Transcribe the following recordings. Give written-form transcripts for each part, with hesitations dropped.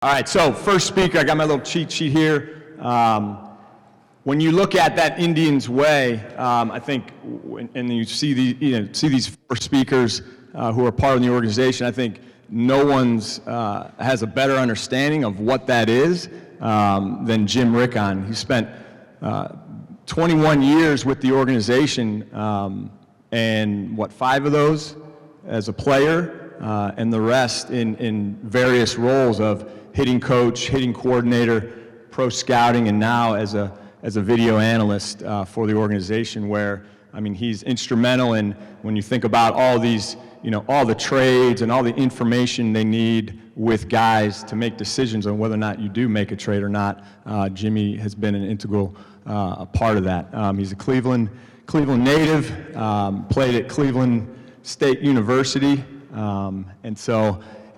All right, so first speaker, I got my little cheat sheet here. When you look at that Indians way, I think, and you see these four speakers who are part of the organization, I think no one's has a better understanding of what that is than Jim Rickon. He spent 21 years with the organization, and 5 of those as a player, and the rest in various roles of hitting coach, hitting coordinator, pro scouting, and now as a video analyst for the organization, where, I mean, he's instrumental in, when you think about all these, all the trades and all the information they need with guys to make decisions on whether or not you do make a trade or not. Jimmy has been an integral part of that. He's a Cleveland native, played at Cleveland State University,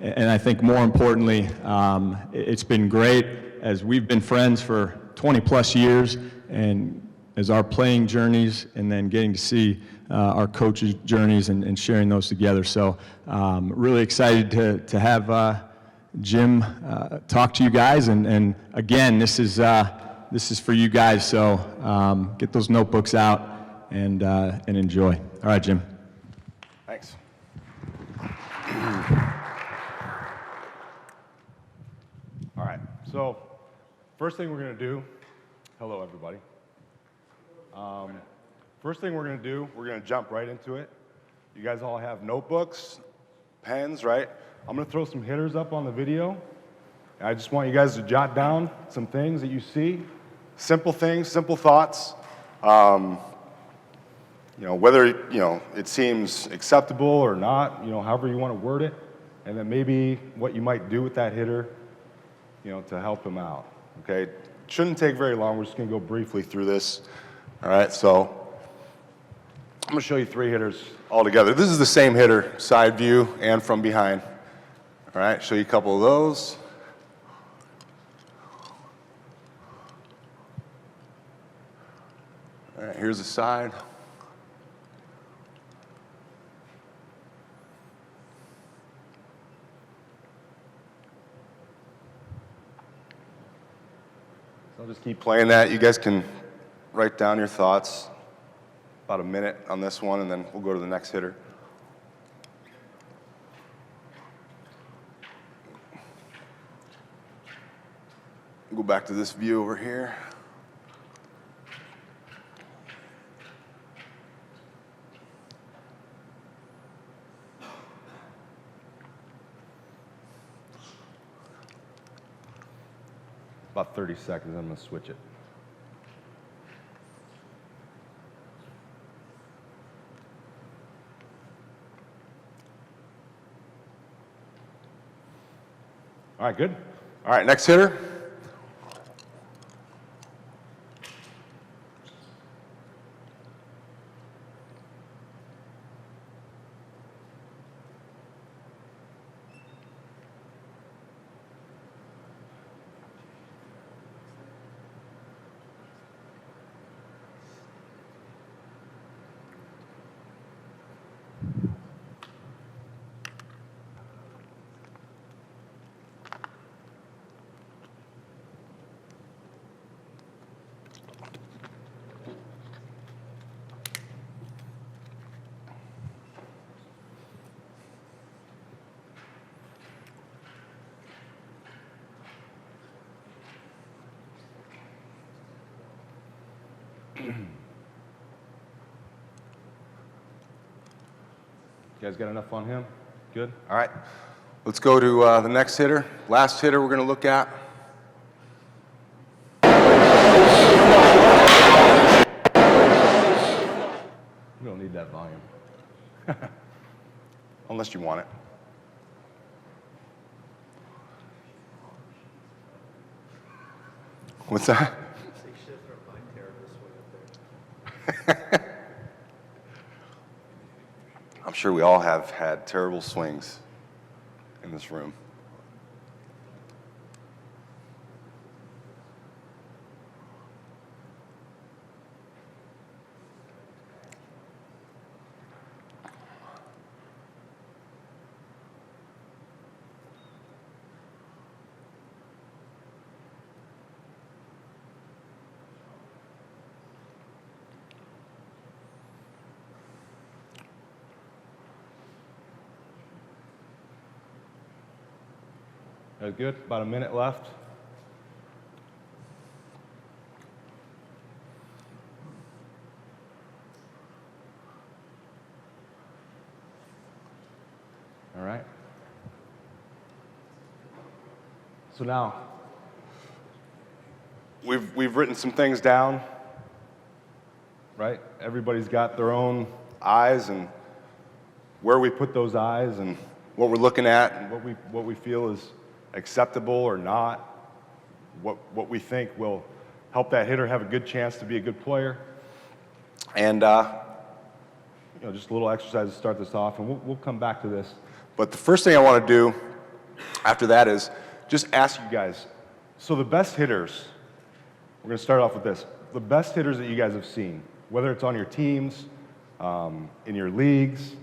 and I think more importantly, it's been great as we've been friends for 20 plus years, and as our playing journeys, and then getting to see our coaches' journeys and sharing those together. So really excited to have Jim talk to you guys, and again, this is for you guys, so get those notebooks out and enjoy. All right, Jim. Thanks. All right, so first thing we're going to do, hello everybody. First thing we're going to do, we're going to jump right into it. You guys all have notebooks, pens, right? I'm going to throw some hitters up on the video. I just want you guys to jot down some things that you see, simple things, simple thoughts. Whether it seems acceptable or not, however you want to word it, and then maybe what you might do with that hitter, to help him out. Okay, shouldn't take very long. We're just going to go briefly through this. All right, so I'm going to show you 3 hitters all together. This is the same hitter, side view and from behind. All right, show you a couple of those. All right, here's the side. I'll just keep playing that. You guys can write down your thoughts. About a minute on this one, and then we'll go to the next hitter. Go back to this view over here. About 30 seconds, I'm going to switch it. All right, good. All right, next hitter. You guys got enough on him? Good? All right. Let's go to the next hitter. Last hitter we're going to look at. We don't need that volume. Unless you want it. What's that? I'm sure we all have had terrible swings in this room. That's good. About a minute left. All right. So now, we've written some things down, right? Everybody's got their own eyes and where we put those eyes and what we're looking at and what we feel is acceptable or not, what we think will help that hitter have a good chance to be a good player. And just a little exercise to start this off, and we'll come back to this. But the first thing I want to do after that is just ask you guys, so the best hitters, we're going to start off with this, the best hitters that you guys have seen, whether it's on your teams, in your leagues,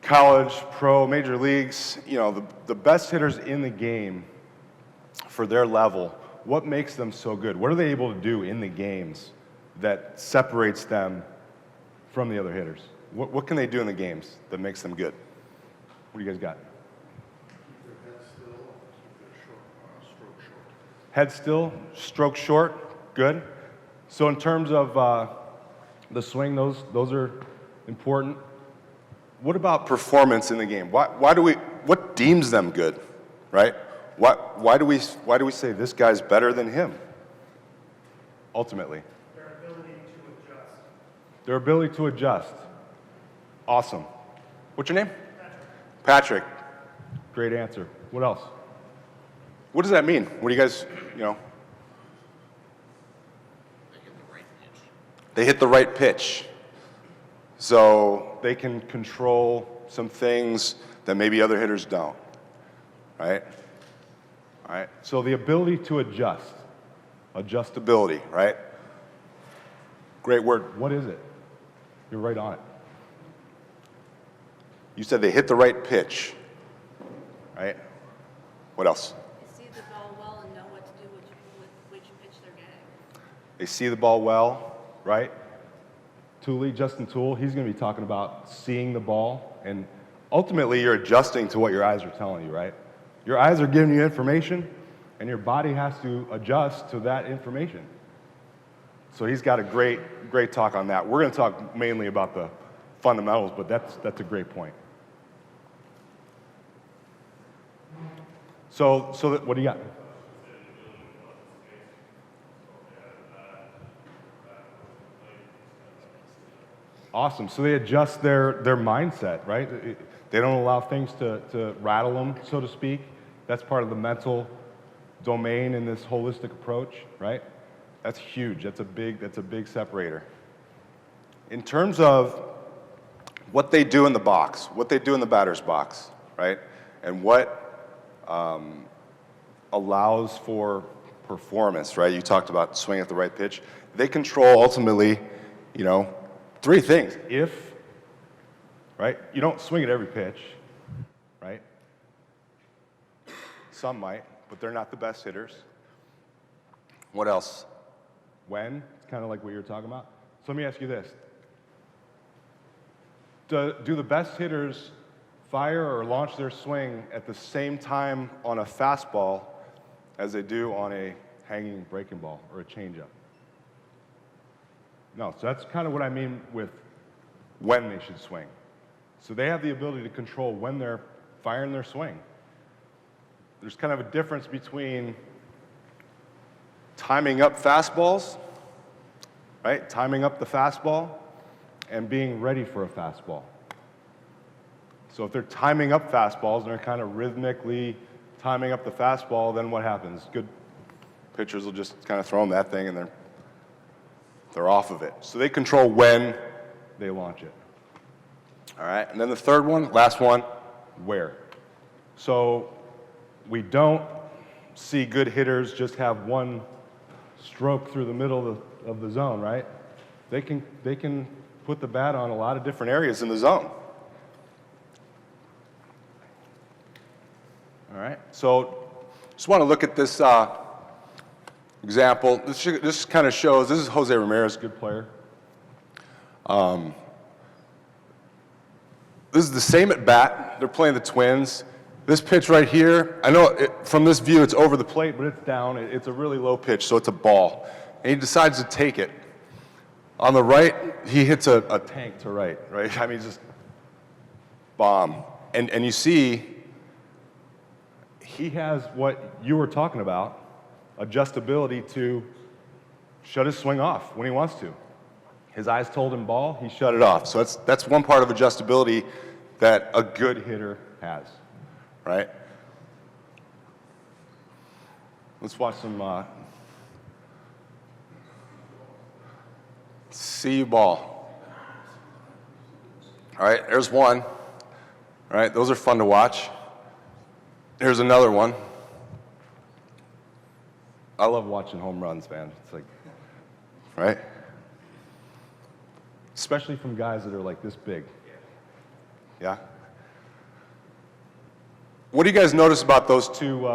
college, pro, major leagues, the best hitters in the game for their level, what makes them so good? What are they able to do in the games that separates them from the other hitters? What can they do in the games that makes them good? What do you guys got? Head still, stroke short, good. So in terms of the swing, those are important. What about performance in the game? What deems them good, right? Why do we say this guy's better than him? Ultimately, Their ability to adjust. their ability to adjust. Awesome. What's your name? Patrick. Great answer. What else? What does that mean? What do you guys, They hit the right pitch. So they can control some things that maybe other hitters don't, right? All right. So the ability to adjust, adjustability, right? Great word. What is it? You're right on it. You said they hit the right pitch, right? What else? They see the ball well and know what to do with which pitch they're getting. They see the ball well, right? Justin Toole, he's going to be talking about seeing the ball, and ultimately you're adjusting to what your eyes are telling you, right? Your eyes are giving you information, and your body has to adjust to that information. So he's got a great talk on that. We're going to talk mainly about the fundamentals, but that's a great point. So what do you got? Awesome. So they adjust their mindset, right? They don't allow things to rattle them, so to speak. That's part of the mental domain in this holistic approach, right? That's huge. That's a big separator. In terms of what they do in the box, what they do in the batter's box, right? And what allows for performance, right? You talked about swing at the right pitch. They control ultimately, three things. Right? You don't swing at every pitch, right? Some might, but they're not the best hitters. What else? When? It's kind of like what you were talking about. So let me ask you this. Do the best hitters fire or launch their swing at the same time on a fastball as they do on a hanging breaking ball or a changeup? No, so that's kind of what I mean with when they should swing. So they have the ability to control when they're firing their swing. There's kind of a difference between timing up fastballs, right? Timing up the fastball and being ready for a fastball. So if they're timing up fastballs and they're kind of rhythmically timing up the fastball, then what happens? Good pitchers will just kind of throw them that thing and they're off of it. So they control when they launch it. All right, and then the third one, last one, where. So we don't see good hitters just have one stroke through the middle of the zone, right? They can put the bat on a lot of different areas in the zone. All right, so just want to look at this example. This kind of shows, this is Jose Ramirez, good player. This is the same at bat. They're playing the Twins. This pitch right here, I know from this view it's over the plate, but it's down. It's a really low pitch, so it's a ball. And he decides to take it. On the right, he hits a tank to right? I mean, just bomb. And you see, he has what you were talking about, adjustability to shut his swing off when he wants to. His eyes told him ball, he shut it off. So that's one part of adjustability that a good hitter has, right? Let's watch some see you ball. All right, there's one. All right, those are fun to watch. Here's another one. I love watching home runs, man. It's like, right? Especially from guys that are like this big. Yeah? What do you guys notice about those two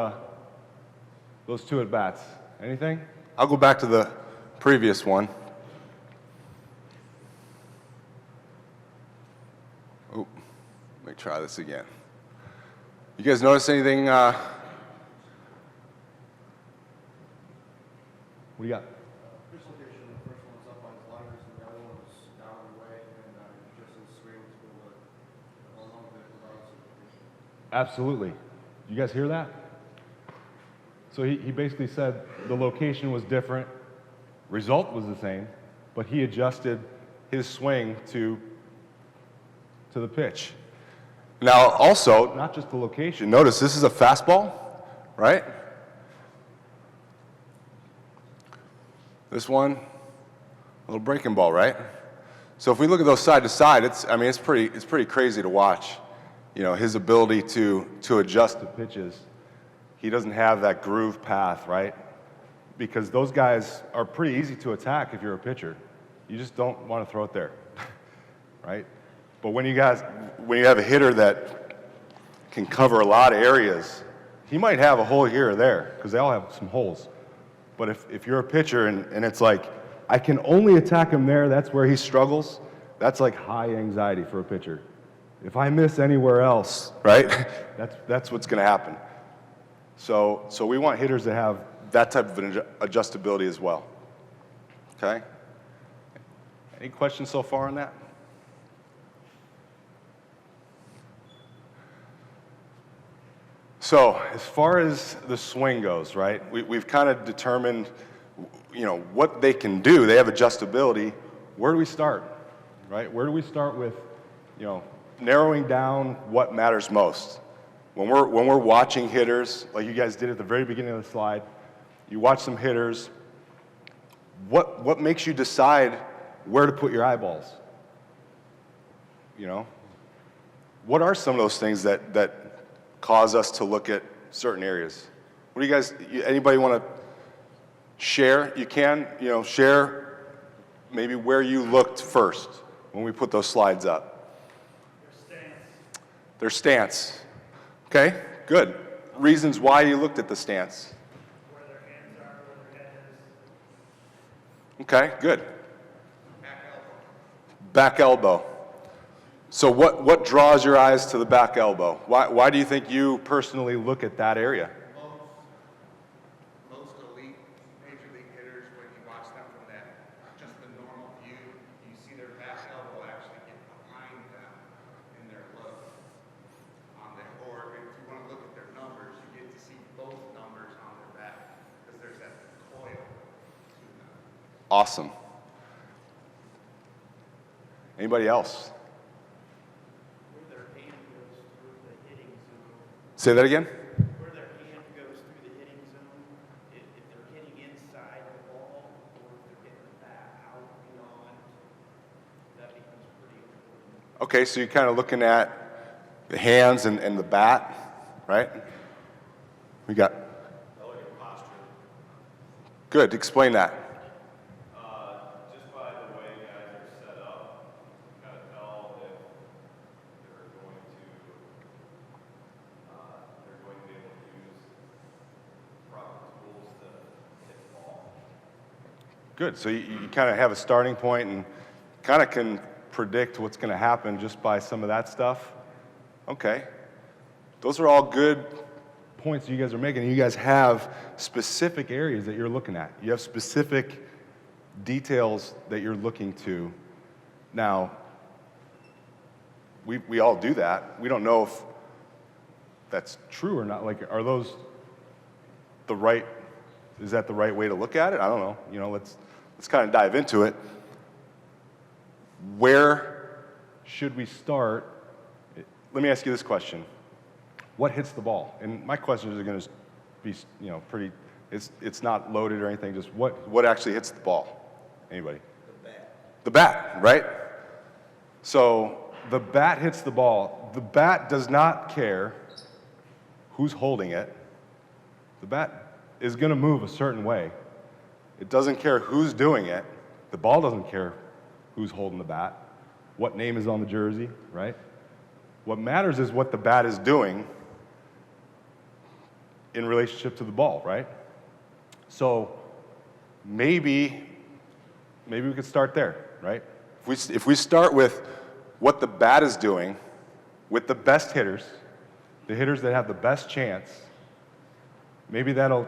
at-bats? Anything? I'll go back to the previous one. Oh, let me try this again. You guys notice anything? What do you got? Dislocation, the first one's up on his lighters, and the other one was down the way, and just his swing to a long bit without dislocation. Absolutely. You guys hear that? So he basically said the location was different, result was the same, but he adjusted his swing to the pitch. Now also, not just the location, notice this is a fastball, right? This one, a little breaking ball, right? So if we look at those side to side, it's pretty crazy to watch. You know, his ability to adjust the pitches. He doesn't have that groove path, right? Because those guys are pretty easy to attack if you're a pitcher. You just don't want to throw it there, right? But when you have a hitter that can cover a lot of areas, he might have a hole here or there, because they all have some holes. But if you're a pitcher and it's like, I can only attack him there, that's where he struggles, that's like high anxiety for a pitcher. If I miss anywhere else, right, that's what's going to happen. So we want hitters to have that type of adjustability as well. Okay? Any questions so far on that? So as far as the swing goes, right, we've kind of determined, you know, what they can do. They have adjustability. Where do we start, right? Where do we start with, you know, narrowing down what matters most? When we're watching hitters, like you guys did at the very beginning of the slide, you watch some hitters, what makes you decide where to put your eyeballs? You know? What are some of those things that cause us to look at certain areas? What do you guys, anybody want to share? You can, you know, share maybe where you looked first when we put those slides up. Their stance. Okay, good. Reasons why you looked at the stance. Where their hands are, where their head is. Okay, good. Back elbow. So what draws your eyes to the back elbow? Why do you think you personally look at that area? Most elite major league hitters, when you watch them from that, just the normal view, you see their back elbow actually get behind them in their look. Or if you want to look at their numbers, you get to see both numbers on their back because there's that coil to them. Awesome. Anybody else? Where their hand goes through the hitting zone. Say that again? Where their hand goes through the hitting zone. If they're hitting inside the ball, or if they're getting the bat out beyond, that becomes pretty important. Okay, so you're kind of looking at the hands and the bat, right? We got. I look at posture. Good, explain that. Just by the way guys are set up, you kind of tell if they're going to be able to use proper tools to hit the ball. Good, so you kind of have a starting point and kind of can predict what's going to happen just by some of that stuff. Okay. Those are all good points you guys are making. You guys have specific areas that you're looking at. You have specific details that you're looking to. Now, we all do that. We don't know if that's true or not. Like, are those the right, is that the right way to look at it? I don't know. You know, let's kind of dive into it. Where should we start? Let me ask you this question. What hits the ball? And my questions are going to be, you know, pretty, it's not loaded or anything, just what actually hits the ball? Anybody? The bat. The bat, right? So the bat hits the ball. The bat does not care who's holding it. The bat is going to move a certain way. It doesn't care who's doing it. The ball doesn't care who's holding the bat, what name is on the jersey, right? What matters is what the bat is doing in relationship to the ball, right? So maybe we could start there, right? If we start with what the bat is doing with the best hitters, the hitters that have the best chance, maybe that'll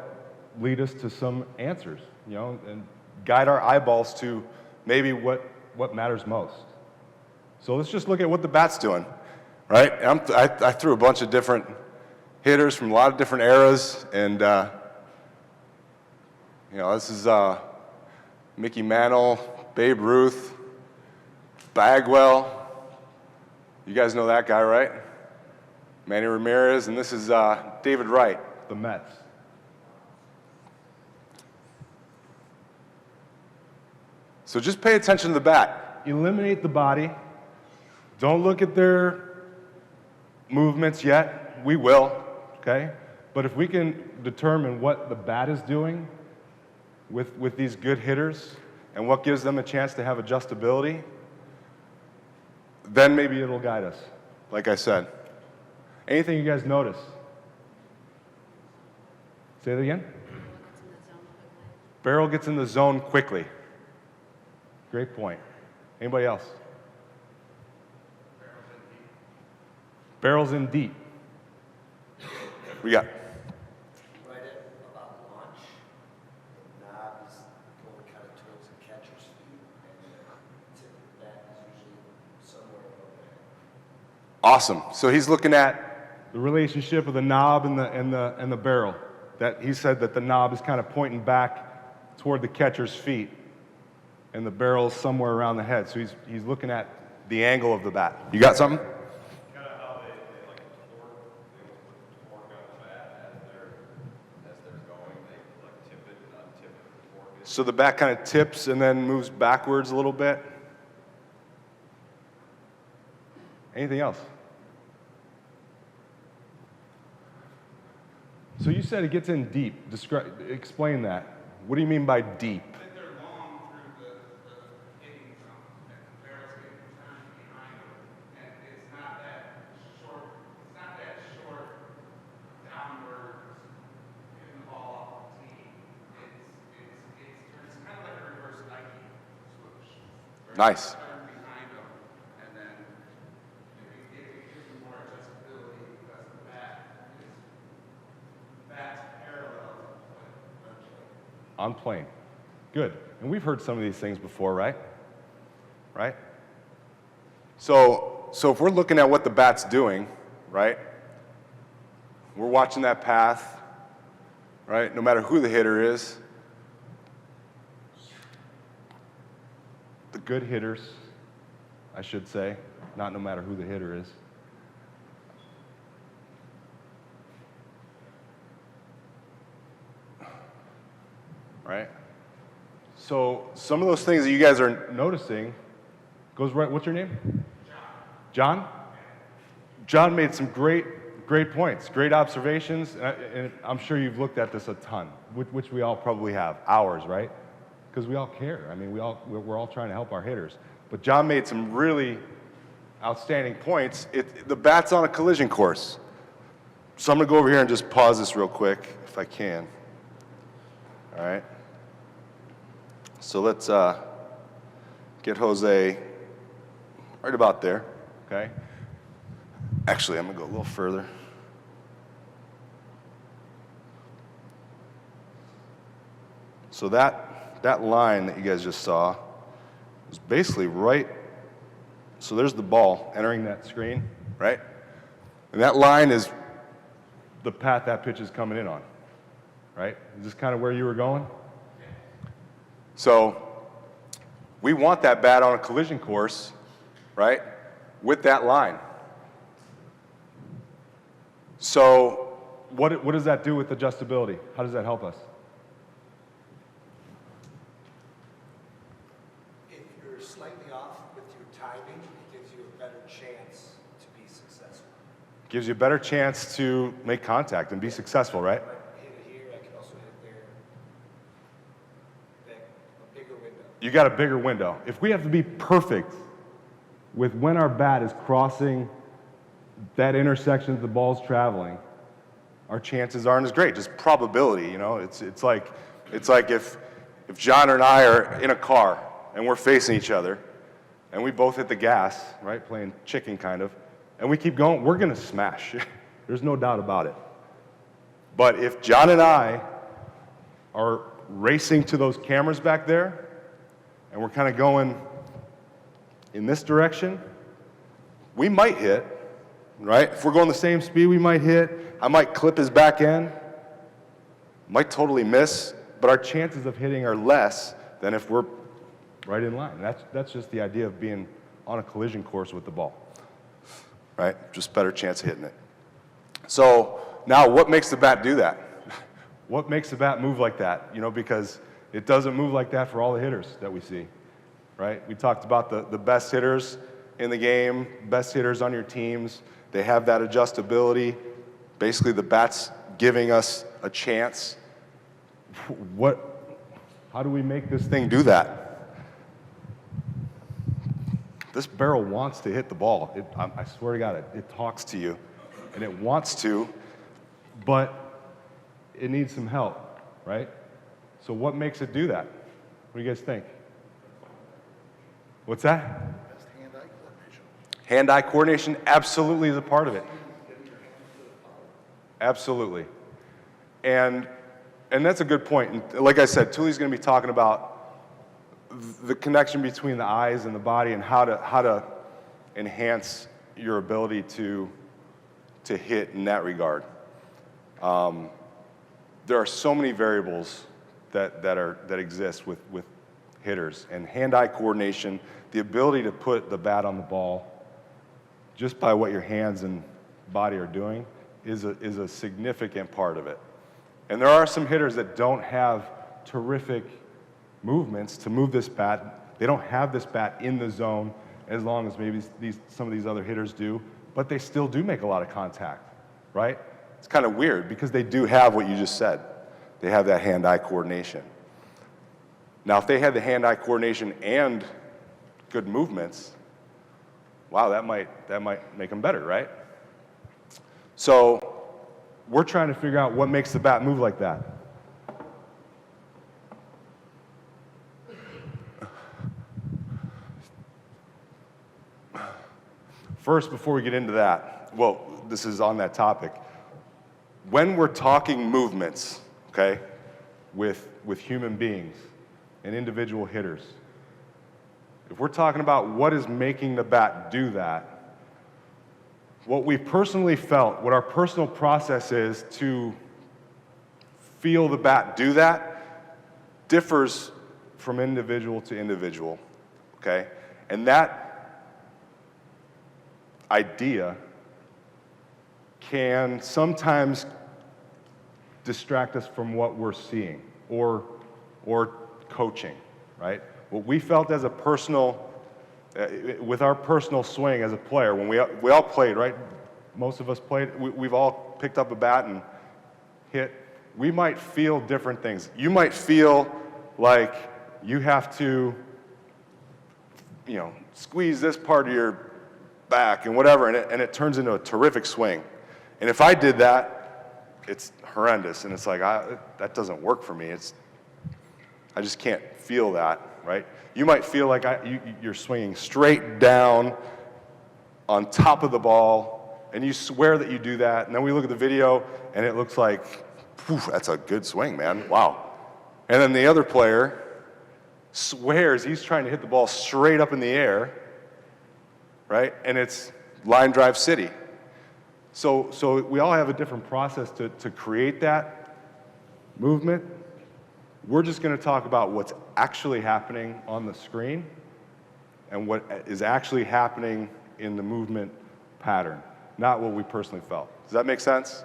lead us to some answers, you know, and guide our eyeballs to maybe what matters most. So let's just look at what the bat's doing, right? I threw a bunch of different hitters from a lot of different eras, and you know, this is Mickey Mantle, Babe Ruth, Bagwell. You guys know that guy, right? Manny Ramirez, and this is David Wright, the Mets. So just pay attention to the bat. Eliminate the body. Don't look at their movements yet. We will, okay? But if we can determine what the bat is doing with these good hitters and what gives them a chance to have adjustability, then maybe it'll guide us, like I said. Anything you guys notice? Say that again? Barrel gets in the zone quickly. Great point. Anybody else? Barrels in deep. We got. Right at about launch, the knob is going kind of towards the catcher's feet, and the tip of the bat is usually somewhere over there. Awesome. So he's looking at the relationship of the knob and the barrel. That he said that the knob is kind of pointing back toward the catcher's feet, and the barrel's somewhere around the head. So he's looking at the angle of the bat. You got something? Kind of how they like torque, they put torque on the bat as they're going, they like tip it and untip it, torque it. So the bat kind of tips and then moves backwards a little bit. Anything else? So you said it gets in deep. Explain that. What do you mean by deep? That they're long through the hitting zone, and the barrel's getting turned behind them, and it's not that short downward hitting the ball off the tee. It's kind of like a reverse Nike swoosh. where Nice. it's turned behind them, and then it gives them more adjustability because the bat's parallel to the plate. On plane. Good. And we've heard some of these things before, right? Right? So if we're looking at what the bat's doing, right? We're watching that path, right? No matter who the hitter is. The good hitters, I should say, not no matter who the hitter is. Right? So some of those things that you guys are noticing goes right. What's your name? John. John made some great points, great observations, and I'm sure you've looked at this a ton, which we all probably have, hours, right? Because we all care. I mean, we're all trying to help our hitters. But John made some really outstanding points. The bat's on a collision course. So I'm going to go over here and just pause this real quick, if I can. All right. So let's get Jose right about there, okay? Actually, I'm going to go a little further. So that line that you guys just saw is basically right, so there's the ball entering that screen, right? And that line is the path that pitch is coming in on, right? Is this kind of where you were going? So we want that bat on a collision course, right, with that line. So what does that do with adjustability? How does that help us? If you're slightly off with your timing, it gives you a better chance to be successful. Gives you a better chance to make contact and be successful, right? I hit it here, I can also hit it there. A bigger window. You got a bigger window. If we have to be perfect with when our bat is crossing that intersection that the ball's traveling, our chances aren't as great. Just probability, you know. It's like if John and I are in a car and we're facing each other and we both hit the gas, right, playing chicken kind of, and we keep going, we're gonna smash. There's no doubt about it. But if John and I are racing to those cameras back there and we're kind of going in this direction, we might hit, right? If we're going the same speed, we might hit. I might clip his back end, might totally miss, but our chances of hitting are less than if we're right in line. That's just the idea of being on a collision course with the ball, right? Just better chance of hitting it. So now what makes the bat do that? What makes the bat move like that? You know, because it doesn't move like that for all the hitters that we see, right? We talked about the best hitters in the game, best hitters on your teams. They have that adjustability. Basically, the bat's giving us a chance. How do we make this thing do that? This barrel wants to hit the ball. I swear to God, it talks to you, and it wants to, but it needs some help, right? So what makes it do that? What do you guys think? What's that? Hand-eye coordination absolutely is a part of it. Absolutely. And that's a good point. And like I said, Tuli's going to be talking about the connection between the eyes and the body and how to enhance your ability to hit in that regard. There are so many variables that exist with hitters, and hand-eye coordination, the ability to put the bat on the ball just by what your hands and body are doing is a significant part of it. And there are some hitters that don't have terrific movements to move this bat. They don't have this bat in the zone as long as maybe some of these other hitters do, but they still do make a lot of contact, right? It's kind of weird because they do have what you just said. They have that hand-eye coordination. Now, if they had the hand-eye coordination and good movements, wow, that might make them better, right? So we're trying to figure out what makes the bat move like that. First, before we get into that, well, this is on that topic. When we're talking movements, okay, with human beings and individual hitters, if we're talking about what is making the bat do that, what we personally felt, what our personal process is to feel the bat do that differs from individual to individual, okay? And that idea can sometimes distract us from what we're seeing or coaching, right? What we felt as a personal, with our personal swing as a player, when we all played, right? Most of us played, we've all picked up a bat and hit. We might feel different things. You might feel like you have to, squeeze this part of your back and whatever, and it turns into a terrific swing. And if I did that, it's horrendous, and it's like, that doesn't work for me. I just can't feel that, right? You might feel like you're swinging straight down on top of the ball, and you swear that you do that, and then we look at the video, and it looks like, that's a good swing, man, wow. And then the other player swears he's trying to hit the ball straight up in the air, right? And it's line drive city. So we all have a different process to create that movement. We're just going to talk about what's actually happening on the screen and what is actually happening in the movement pattern, not what we personally felt. Does that make sense?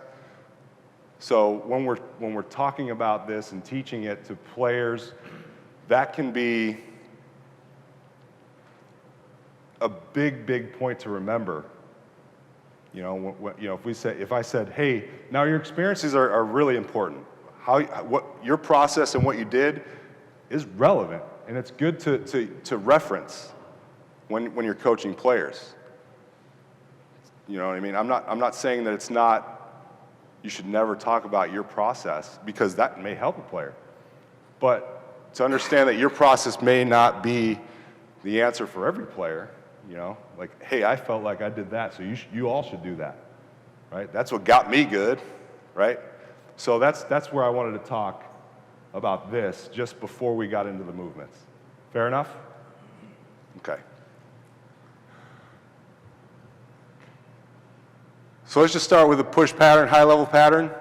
So when we're talking about this and teaching it to players, that can be a big point to remember. You know, if I said, hey, now your experiences are really important. What your process and what you did is relevant, and it's good to reference when you're coaching players. You know what I mean? I'm not saying that it's not. You should never talk about your process because that may help a player, but to understand that your process may not be the answer for every player. You know, like, hey, I felt like I did that, so you all should do that, right? That's what got me good, right? So that's where I wanted to talk about this just before we got into the movements. Fair enough? Okay. So let's just start with a push pattern, high-level pattern.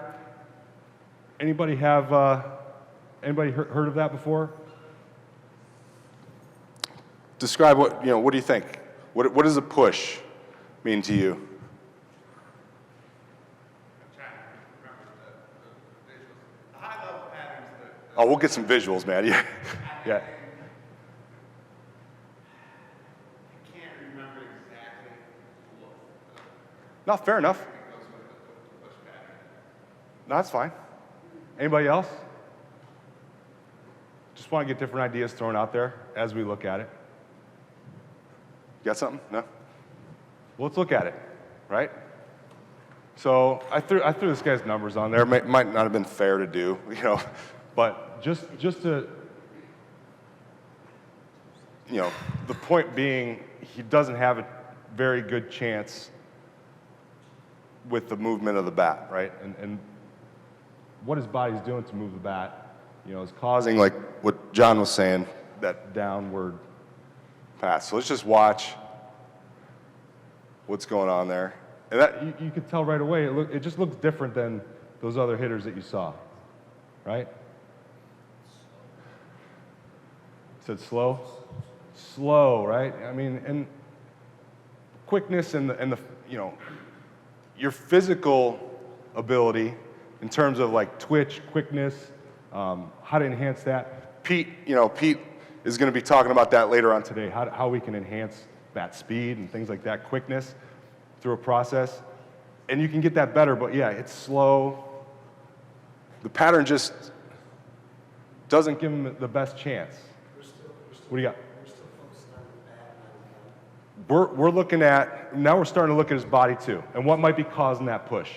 Anybody have anybody heard of that before? Describe what do you think? What does a push mean to you? I'm trying to remember the visuals. The high level patterns that Oh, we'll get some visuals, man. Yeah. Yeah. I can't remember exactly what No, fair enough. goes with the push pattern. No, that's fine. Anybody else? Just want to get different ideas thrown out there as we look at it. Got something? No? Well, let's look at it, right? So I threw this guy's numbers on there. Might not have been fair to do, but just to, the point being, he doesn't have a very good chance with the movement of the bat, right? And what his body's doing to move the bat, is causing, like what John was saying, that downward pass. So let's just watch what's going on there. And that you could tell right away, it just looks different than those other hitters that you saw, right? Said slow? Slow, right? I mean, and quickness and the your physical ability in terms of like twitch, quickness, how to enhance that. Pete is going to be talking about that later on today, how we can enhance that speed and things like that, quickness through a process. And you can get that better, but yeah, it's slow. The pattern just doesn't give him the best chance. What do you got? We're looking at, now we're starting to look at his body too, and what might be causing that push.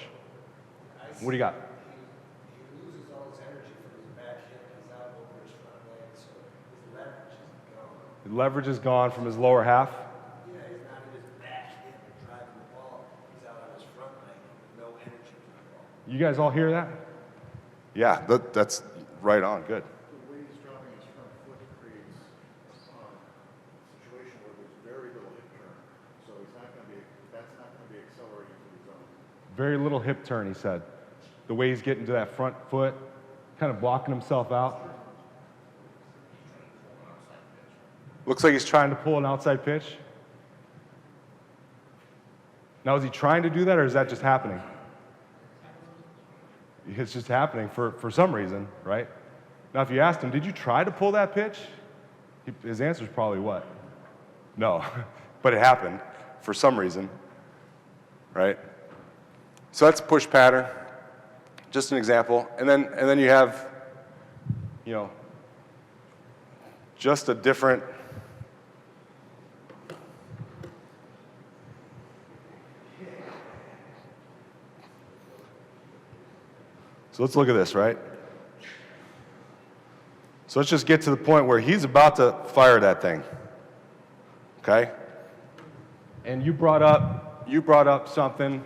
What do you got? He loses all his energy from his back hip, he's out over his front leg, so his leverage is gone. The leverage is gone from his lower half. Yeah, he's not in his back hip driving the ball. He's out on his front leg with no energy for the ball. You guys all hear that? Yeah, that's right on, good. The way he's dropping his front foot creates a situation where there's very little hip turn. So that's not going to be accelerating to the zone. Very little hip turn, he said. The way he's getting to that front foot, kind of blocking himself out. Looks like he's trying to pull an outside pitch. Now, is he trying to do that, or is that just happening? It's just happening for some reason, right? Now, if you asked him, did you try to pull that pitch? His answer is probably what? No, but it happened for some reason, right? So that's push pattern, just an example. And then you have, just a different, so let's look at this, right? So let's just get to the point where he's about to fire that thing, okay? And you brought up something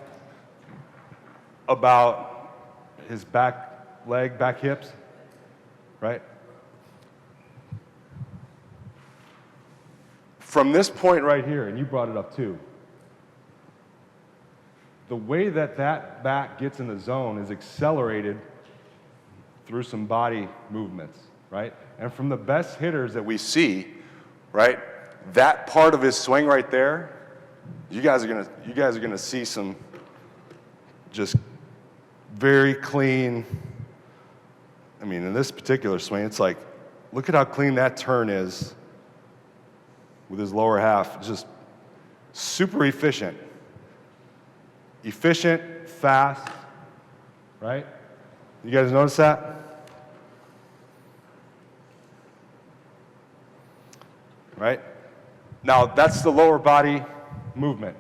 about his back leg, back hips, right? from this point right here, and you brought it up too, the way that that bat gets in the zone is accelerated through some body movements, right? And from the best hitters that we see, right, that part of his swing right there, you guys are gonna see some just very clean. I mean, in this particular swing, it's like, look at how clean that turn is with his lower half. It's just super efficient. Efficient, fast, right? You guys notice that? Right? Now, that's the lower body movement,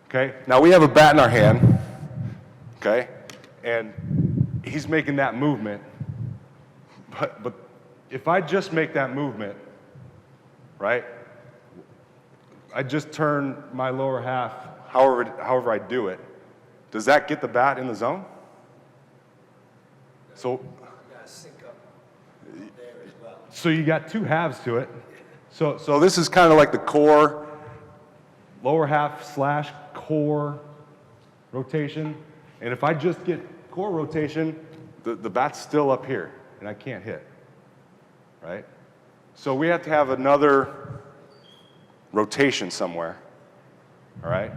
okay? Now, we have a bat in our hand, okay? And he's making that movement. But if I just make that movement, right? I just turn my lower half, however I do it. Does that get the bat in the zone? So, You gotta sync up there as well. so you got two halves to it. So this is kind of like the core, lower half slash core rotation. And if I just get core rotation, the bat's still up here, and I can't hit, right? So we have to have another rotation somewhere, all right?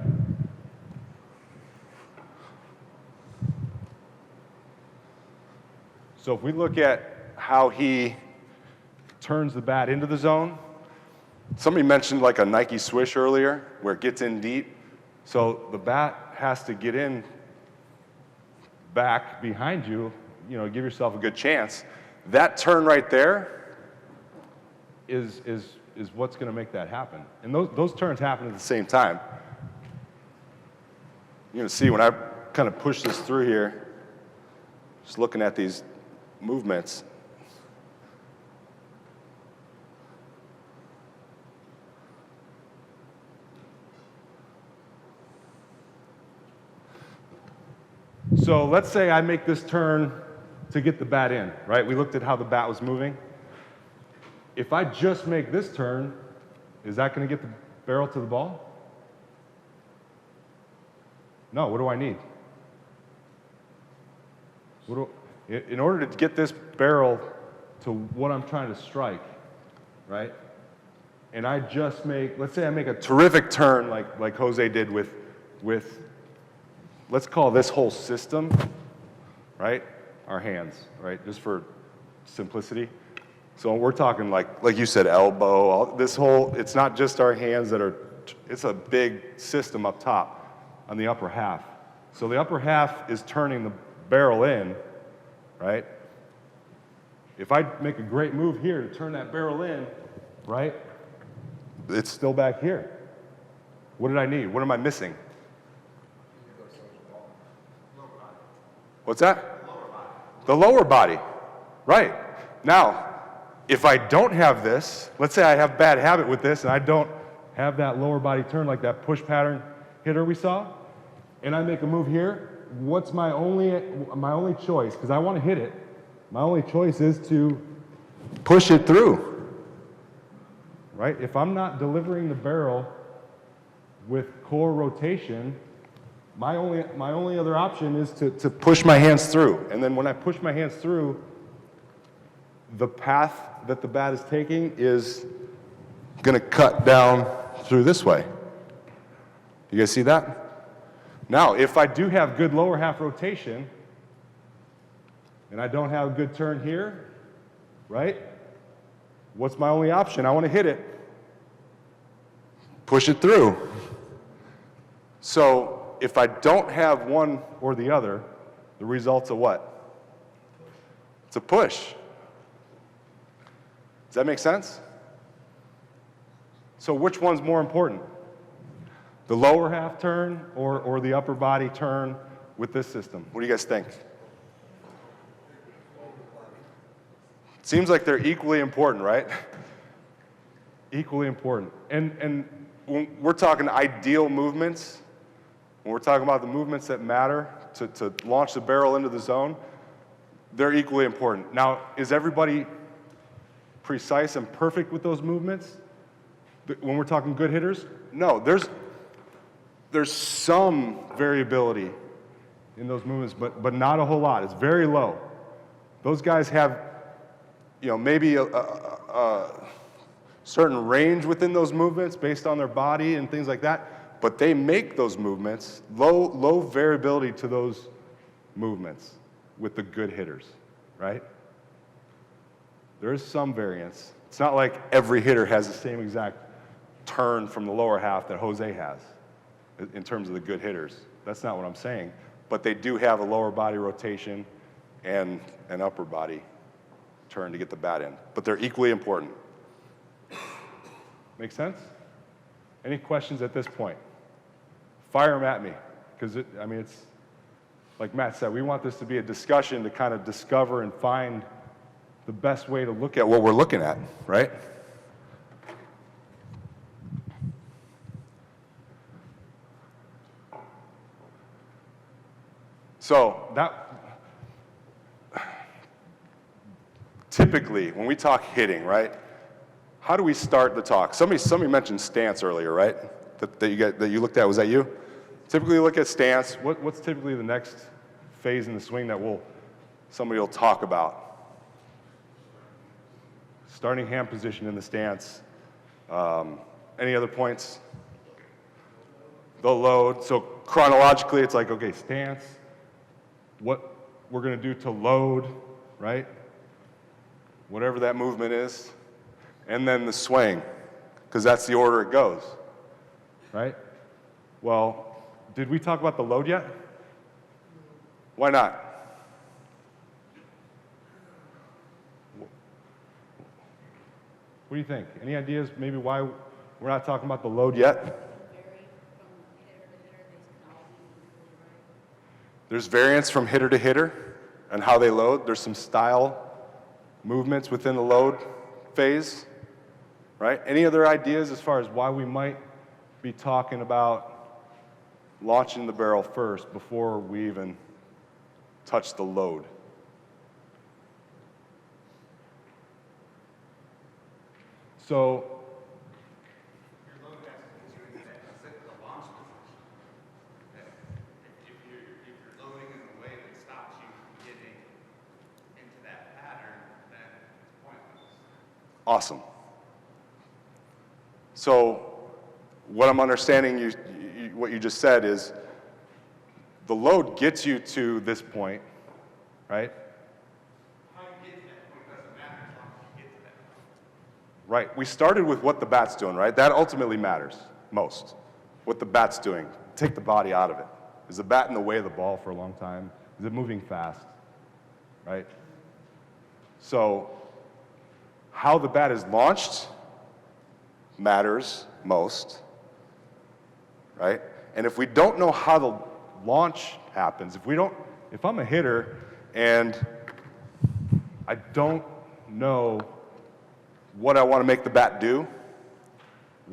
So if we look at how he turns the bat into the zone, somebody mentioned like a Nike swish earlier where it gets in deep. So the bat has to get in back behind you, you know, give yourself a good chance. That turn right there is what's going to make that happen. And those turns happen at the same time. You're going to see when I kind of push this through here, just looking at these movements. So let's say I make this turn to get the bat in, right? We looked at how the bat was moving. If I just make this turn, is that going to get the barrel to the ball? No, what do I need? In order to get this barrel to what I'm trying to strike, right? And I just make, let's say I make a terrific turn like Jose did with let's call this whole system, right? Our hands, right? Just for simplicity. So we're talking like you said, elbow, this whole, it's not just our hands that are, it's a big system up top on the upper half. So the upper half is turning the barrel in, right? If I make a great move here to turn that barrel in, right? It's still back here. What did I need? What am I missing? What's that? The lower body. Right. Now, if I don't have this, let's say I have bad habit with this and I don't have that lower body turn like that push pattern hitter we saw, and I make a move here, what's my only choice? Because I want to hit it. My only choice is to push it through. Right? If I'm not delivering the barrel with core rotation, my only other option is to push my hands through. And then when I push my hands through, the path that the bat is taking is going to cut down through this way. You guys see that? Now, if I do have good lower half rotation, and I don't have a good turn here, right? What's my only option? I want to hit it. Push it through. So, if I don't have one or the other, the result's a what? It's a push. Does that make sense? So which one's more important? The lower half turn or the upper body turn with this system? What do you guys think? Seems like they're equally important, right? Equally important. And when we're talking ideal movements, when we're talking about the movements that matter to launch the barrel into the zone, they're equally important. Now, is everybody precise and perfect with those movements? When we're talking good hitters, no, there's some variability in those movements, but not a whole lot. It's very low. Those guys have, maybe a certain range within those movements based on their body and things like that, but they make those movements, low variability to those movements with the good hitters, right? There is some variance. It's not like every hitter has the same exact turn from the lower half that Jose has in terms of the good hitters. That's not what I'm saying. But they do have a lower body rotation and an upper body turn to get the bat in. But they're equally important. Make sense? Any questions at this point? Fire them at me. Because, it's like Matt said, we want this to be a discussion to kind of discover and find the best way to look at what we're looking at, right? So typically, when we talk hitting, right, how do we start the talk? Somebody mentioned stance earlier, right? That you looked at, was that you? Typically look at stance. What's typically the next phase in the swing that somebody will talk about? Starting hand position in the stance. Any other points? The load. So chronologically, it's like, okay, stance, what we're going to do to load, right? Whatever that movement is. And then the swing, because that's the order it goes, right? Well, did we talk about the load yet? Why not? What do you think? Any ideas maybe why we're not talking about the load yet? There's variance from hitter to hitter and how they load. There's some style movements within the load phase, right? Any other ideas as far as why we might be talking about launching the barrel first before we even touch the load? So, Your load has to put you in the launch position. If you're loading in a way that stops you from getting into that pattern, then it's pointless. awesome. So, what I'm understanding what you just said is the load gets you to this point, right? How you get to that point doesn't matter as long as you get to that point. Right. We started with what the bat's doing, right? That ultimately matters most. What the bat's doing. Take the body out of it. Is the bat in the way of the ball for a long time? Is it moving fast? Right? So, how the bat is launched matters most, right? And if we don't know how the launch happens, if I'm a hitter and I don't know what I want to make the bat do,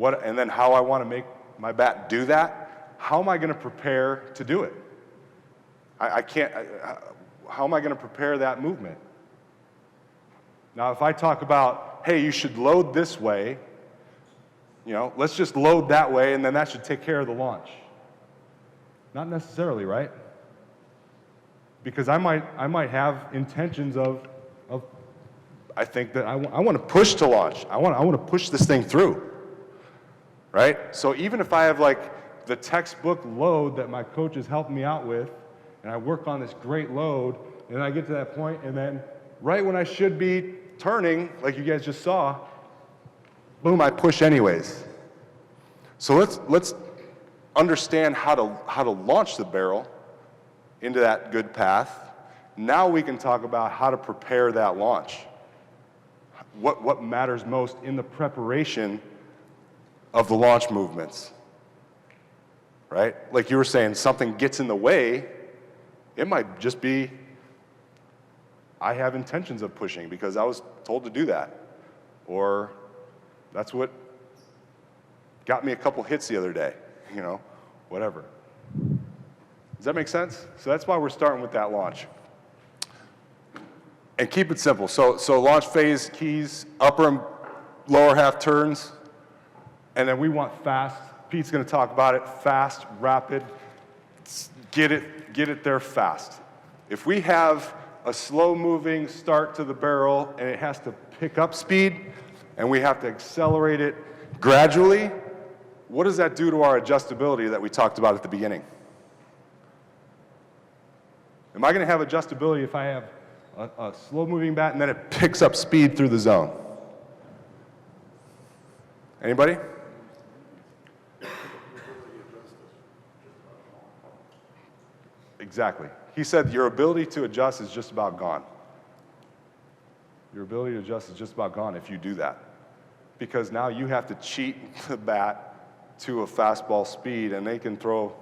and then how I want to make my bat do that, how am I going to prepare to do it? How am I going to prepare that movement? Now, if I talk about, hey, you should load this way, let's just load that way, and then that should take care of the launch. Not necessarily, right? Because I might have intentions of I think that I want to push to launch. I want to push this thing through, right? So even if I have like the textbook load that my coach is helping me out with, and I work on this great load, and I get to that point, and then right when I should be turning, like you guys just saw, boom, I push anyways. So let's understand how to launch the barrel into that good path. Now we can talk about how to prepare that launch. What matters most in the preparation of the launch movements, right? Like you were saying, something gets in the way, it might just be, I have intentions of pushing because I was told to do that. Or that's what got me a couple hits the other day, whatever. Does that make sense? So that's why we're starting with that launch. And keep it simple. So launch phase keys, upper and lower half turns, And then we want fast. Pete's going to talk about it. Fast, rapid. Get it there fast. If we have a slow-moving start to the barrel and it has to pick up speed, and we have to accelerate it gradually, what does that do to our adjustability that we talked about at the beginning? Am I going to have adjustability if I have a slow-moving bat and then it picks up speed through the zone? Anybody? Exactly. He said your ability to adjust is just about gone. Your ability to adjust is just about gone if you do that. Because now you have to cheat the bat to a fastball speed, and they can throw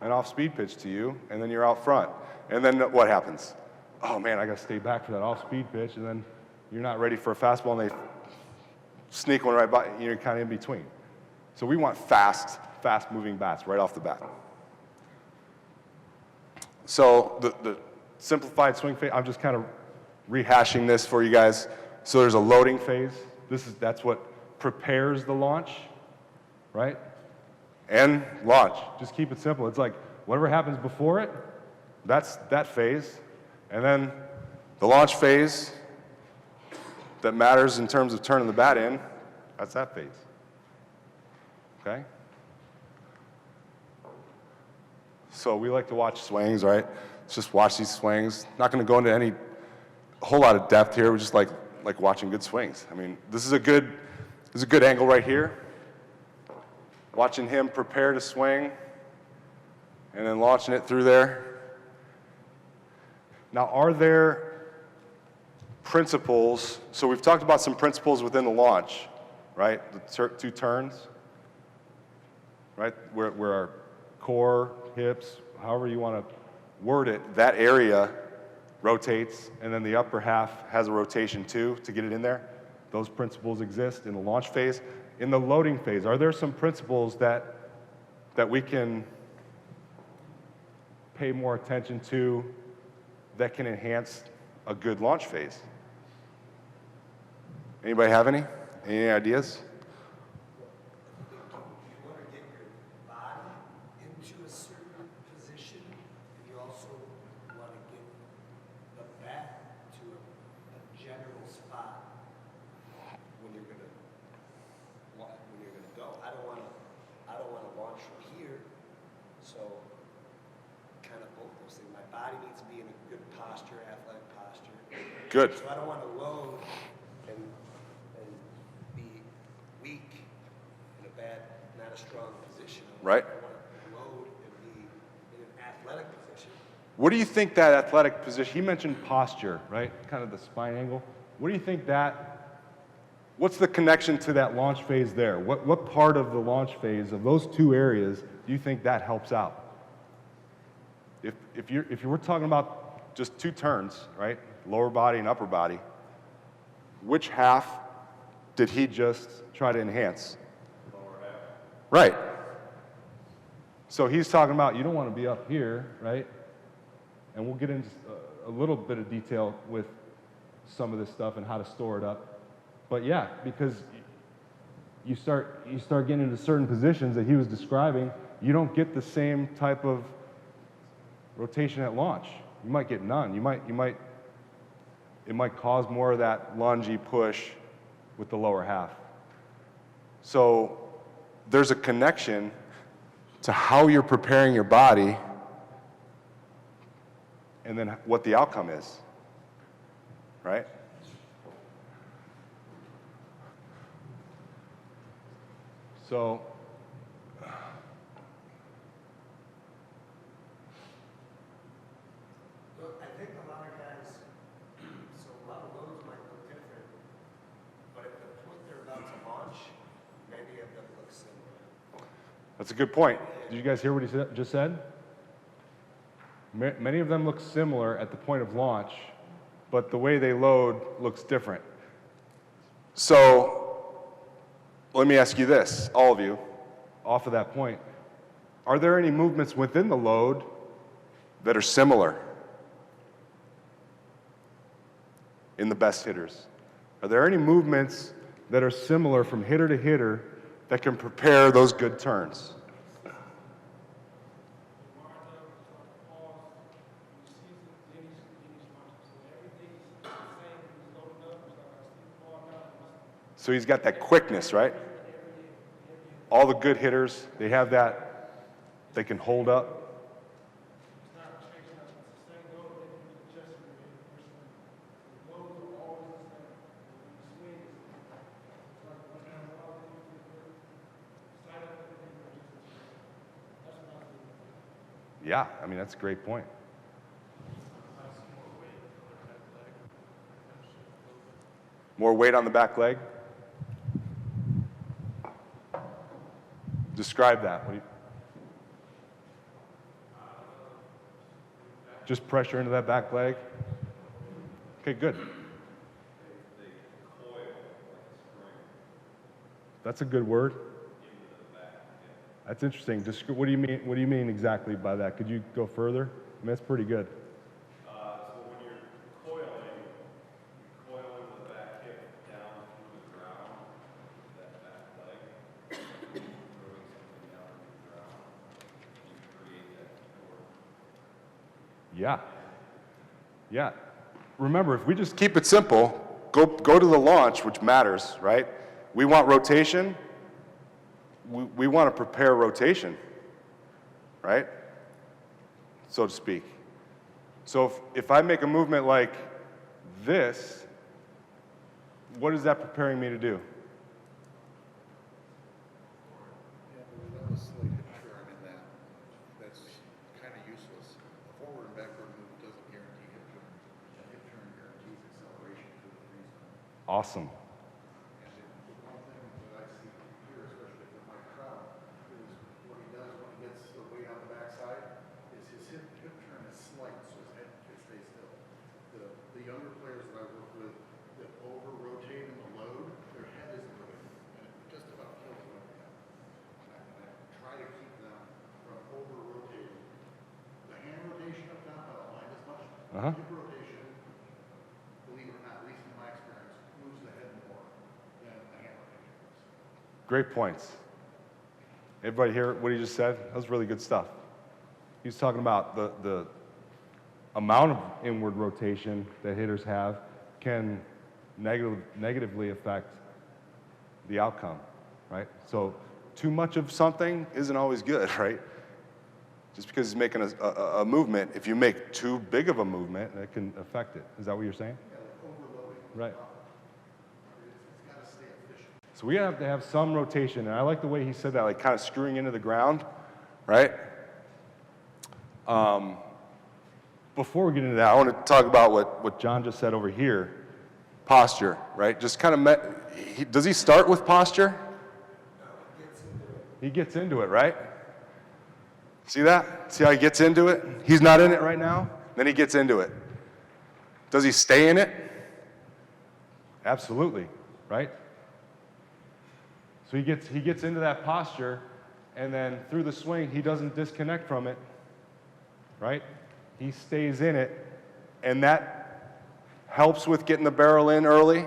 an off-speed pitch to you, and then you're out front. And then what happens? Oh man, I got to stay back for that off-speed pitch, and then you're not ready for a fastball, and they sneak one right by, you're kind of in between. So we want fast-moving bats right off the bat. So the simplified swing phase, I'm just kind of rehashing this for you guys. So there's a loading phase. That's what prepares the launch, right? And launch. Just keep it simple. It's like whatever happens before it, that's that phase. And then the launch phase that matters in terms of turning the bat in, that's that phase. Okay? So we like to watch swings, right? Let's just watch these swings. Not going to go into a whole lot of depth here. We just like watching good swings. I mean, this is a good angle right here. Watching him prepare to swing and then launching it through there. Now, are there principles? So we've talked about some principles within the launch, right? The two turns, right? Where our core, hips, however you want to word it, that area rotates, and then the upper half has a rotation too to get it in there. Those principles exist in the launch phase. In the loading phase, are there some principles that we can pay more attention to that can enhance a good launch phase? Anybody have any? Any ideas? You want to get your body into a certain position, and you also want to get the bat to a general spot when you're gonna go. I don't want to launch from here, so kind of both those things. My body needs to be in a good posture, athletic posture. Good. So I don't want to load and be weak in a bad, not a strong position. Right. I want to load and be in an athletic position. What do you think that athletic position, he mentioned posture, right? Kind of the spine angle. What do you think what's the connection to that launch phase there? What part of the launch phase of those two areas do you think that helps out? If you were talking about just two turns, right? Lower body and upper body, which half did he just try to enhance? Lower half. Right. So he's talking about you don't want to be up here, right? And we'll get into a little bit of detail with some of this stuff and how to store it up. But yeah, because you start getting into certain positions that he was describing, you don't get the same type of rotation at launch. You might get none. It might cause more of that lungy push with the lower half. So there's a connection to how you're preparing your body and then what the outcome is, right? So Look, I think a lot of guys, so a lot of loads might look different, but at the point they're about to launch, many of them look similar. that's a good point. Did you guys hear what he just said? Many of them look similar at the point of launch, but the way they load looks different. So let me ask you this, all of you, off of that point. Are there any movements within the load that are similar in the best hitters? Are there any movements that are similar from hitter to hitter that can prepare those good turns. So he's got that quickness, right? All the good hitters, they have that, they can hold up. Yeah, I mean, that's a great point. More weight on the back leg? Describe that. What do you... Just pressure into that back leg? Okay, good. That's a good word. That's interesting. What do you mean? What do you mean exactly by that? Could you go further? I mean, that's pretty good. So when you're coiling, you coil the back hip down through the ground, that back leg, throwing something down through the ground, you create that torque. Yeah. Yeah. Remember, if we just keep it simple, go to the launch, which matters, right? We want rotation. We want to prepare rotation, right? So to speak. So if I make a movement like this, what is that preparing me to do? Yeah, but without a slight hip turn in that, that's kind of useless. A forward and backward move doesn't guarantee hip turn. A hip turn guarantees acceleration to the free zone. Awesome. And the one thing that I see here, especially with Mike Trout, is what he does when he gets the weight on the backside, is his hip turn is slight, so his head can stay still. The younger players that I work with that over-rotate in the load, their head isn't moving, and it just about kills them. And I try to keep them from over-rotating. The hand rotation up top, I don't mind as much. Uh-huh. Hip rotation, believe it or not, at least in my experience, moves the head more than the hand rotation does. Great points. Everybody hear what he just said? That was really good stuff. He was talking about the amount of inward rotation that hitters have can negatively affect the outcome, right? So too much of something isn't always good, right? Just because he's making a movement, if you make too big of a movement, that can affect it. Is that what you're saying? Yeah, like overloading. Right. It's got to stay efficient. So we have to have some rotation, and I like the way he said that, like kind of screwing into the ground, right? Before we get into that, I want to talk about what John just said over here, posture, right? Just kind of, does he start with posture? He gets into it, right? See that? See how he gets into it? He's not in it right now, then he gets into it. Does he stay in it? Absolutely, right? So he gets into that posture, and then through the swing, he doesn't disconnect from it, right? He stays in it, and that helps with getting the barrel in early,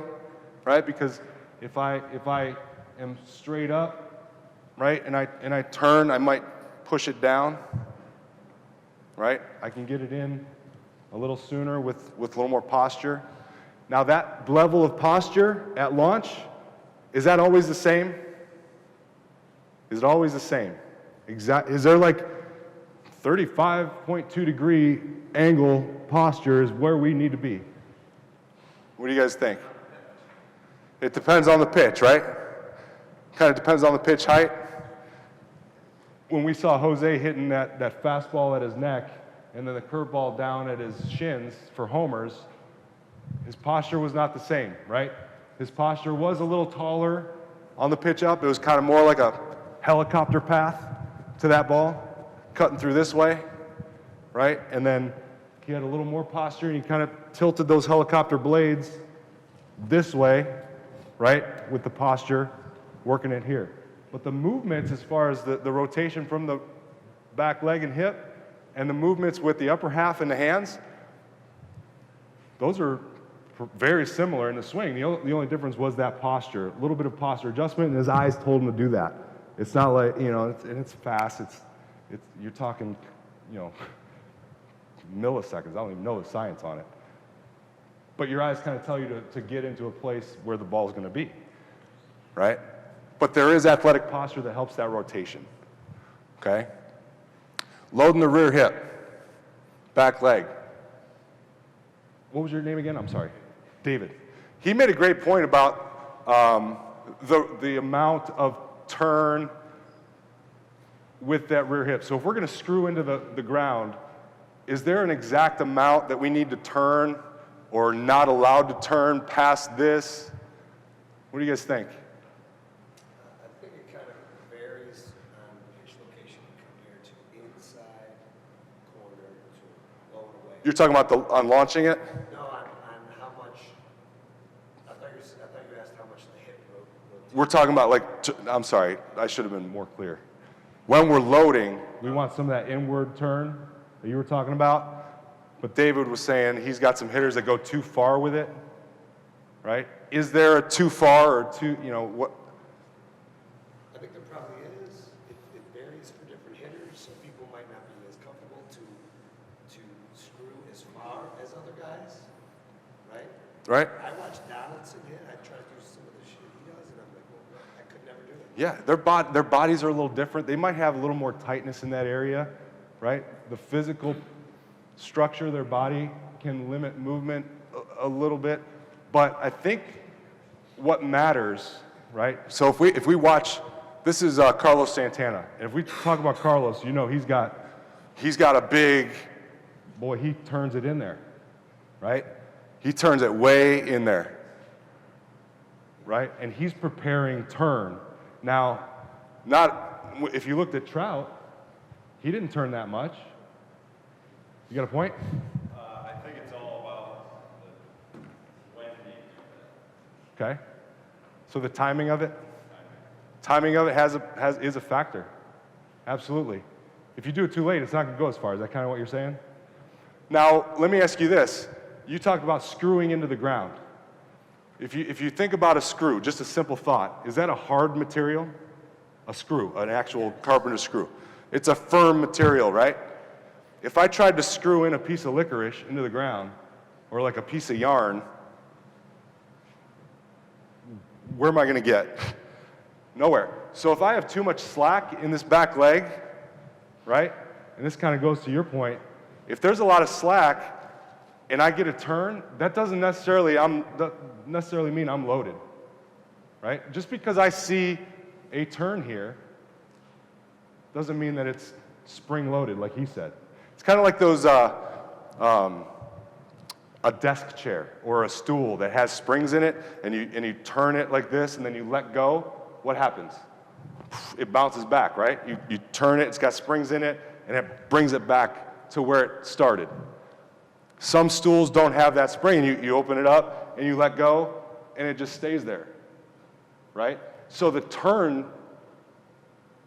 right? Because if I am straight up, right, and I turn, I might push it down, right? I can get it in a little sooner with a little more posture. Now that level of posture at launch, is that always the same? Is it always the same? Is there like 35.2 degree angle posture is where we need to be? What do you guys think? It depends on the pitch, right? Kind of depends on the pitch height. When we saw Jose hitting that fastball at his neck and then the curveball down at his shins for homers, his posture was not the same, right? His posture was a little taller on the pitch up. It was kind of more like a helicopter path to that ball, cutting through this way, right? And then he had a little more posture, and he kind of tilted those helicopter blades this way, right, with the posture, working it here. But the movements as far as the rotation from the back leg and hip and the movements with the upper half and the hands, those are very similar in the swing. The only difference was that posture, a little bit of posture adjustment, and his eyes told him to do that. It's not like, it's fast. You're talking, milliseconds. I don't even know the science on it. But your eyes kind of tell you to get into a place where the ball's going to be, right? But there is athletic posture that helps that rotation, okay? Loading the rear hip, back leg. What was your name again? I'm sorry. David. He made a great point about the amount of turn with that rear hip. So if we're going to screw into the ground, is there an exact amount that we need to turn or not allowed to turn past this? What do you guys think? I think it kind of varies on pitch location compared to inside, corner, to blown away. You're talking about on launching it? No, on how much, I thought you asked how much the hip rotates. We're talking about I'm sorry, I should have been more clear. When we're loading, we want some of that inward turn that you were talking about. But David was saying he's got some hitters that go too far with it, right? Is there a too far or too, what? I think there probably is. It varies for different hitters. Some people might not be as comfortable to screw as far as other guys, right? Right? I watch Donaldson hit. I try to do some of the shit he does, and I'm like, well, I could never do it. Yeah, their bodies are a little different. They might have a little more tightness in that area, right? The physical structure of their body can limit movement a little bit, but I think what matters, right? So if we watch, this is Carlos Santana, and if we talk about Carlos, he's got a big, boy, he turns it in there, right? He turns it way in there, right? And he's preparing turn. Now, if you looked at Trout, he didn't turn that much. You got a point? I think it's all about when you do it. Okay. So the timing of it? Timing of it is a factor. Absolutely. If you do it too late, it's not going to go as far. Is that kind of what you're saying? Now, let me ask you this. You talked about screwing into the ground. If you think about a screw, just a simple thought, is that a hard material? A screw, an actual carpenter's screw. It's a firm material, right? If I tried to screw in a piece of licorice into the ground, or like a piece of yarn, where am I going to get? Nowhere. So if I have too much slack in this back leg, right, and this kind of goes to your point, if there's a lot of slack and I get a turn, that doesn't necessarily mean I'm loaded, right? Just because I see a turn here doesn't mean that it's spring-loaded, like he said. It's kind of like those, a desk chair or a stool that has springs in it, and you turn it like this, and then you let go. What happens? It bounces back, right? You turn it, it's got springs in it, and it brings it back to where it started. Some stools don't have that spring. You open it up, and you let go, and it just stays there, right? So the turn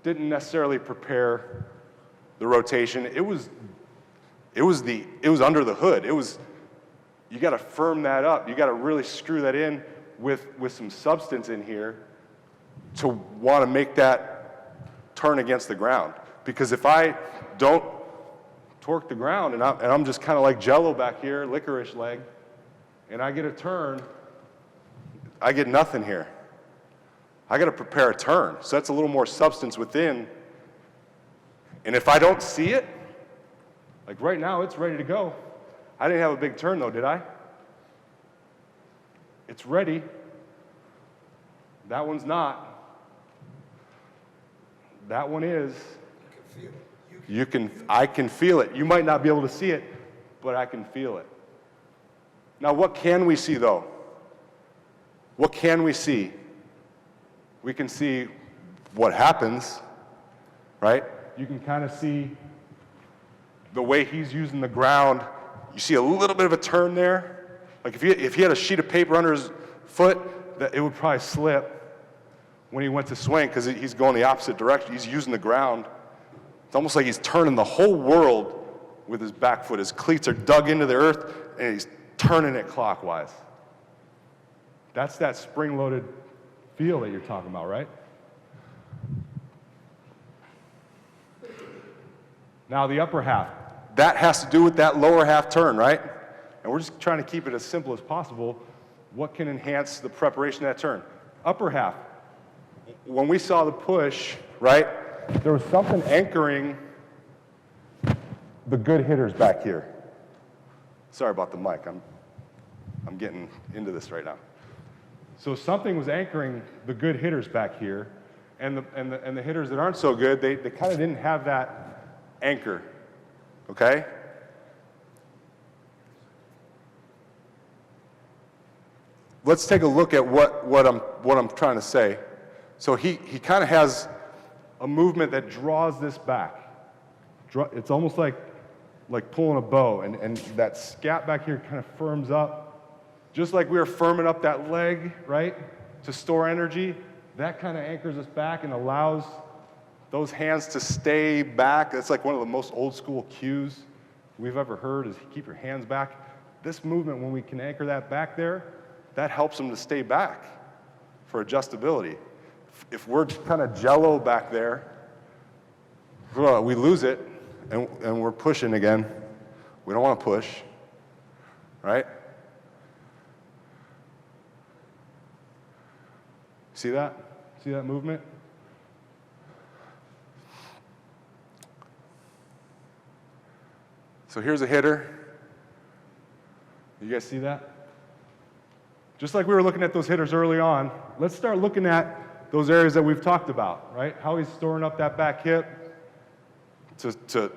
didn't necessarily prepare the rotation. It was under the hood. You got to firm that up. You got to really screw that in with some substance in here to want to make that turn against the ground. Because if I don't torque the ground and I'm just kind of like Jello back here, licorice leg, and I get a turn, I get nothing here. I got to prepare a turn. So that's a little more substance within. And if I don't see it, like right now, it's ready to go. I didn't have a big turn though, did I? It's ready. That one's not. That one is. You can feel it. I can feel it. You might not be able to see it, but I can feel it. Now, what can we see though? What can we see? We can see what happens, right? You can kind of see the way he's using the ground. You see a little bit of a turn there. Like if he had a sheet of paper under his foot, that it would probably slip when he went to swing because he's going the opposite direction. He's using the ground. It's almost like he's turning the whole world with his back foot. His cleats are dug into the earth, and he's turning it clockwise. That's that spring-loaded feel that you're talking about, right? Now the upper half, that has to do with that lower half turn, right? And we're just trying to keep it as simple as possible. What can enhance the preparation of that turn? Upper half. When we saw the push, right, there was something anchoring the good hitters back here. Sorry about the mic, I'm getting into this right now. So something was anchoring the good hitters back here, and the hitters that aren't so good, they kind of didn't have that anchor, okay? Let's take a look at what I'm trying to say. So he kind of has a movement that draws this back. It's almost like pulling a bow, and that scat back here kind of firms up. Just like we were firming up that leg, right, to store energy, that kind of anchors us back and allows those hands to stay back. That's like one of the most old school cues we've ever heard is keep your hands back. This movement, when we can anchor that back there, that helps them to stay back for adjustability. If we're kind of jello back there, we lose it, and we're pushing again. We don't want to push, right? See that? See that movement? So here's a hitter. You guys see that? Just like we were looking at those hitters early on, let's start looking at those areas that we've talked about, right? How he's storing up that back hip to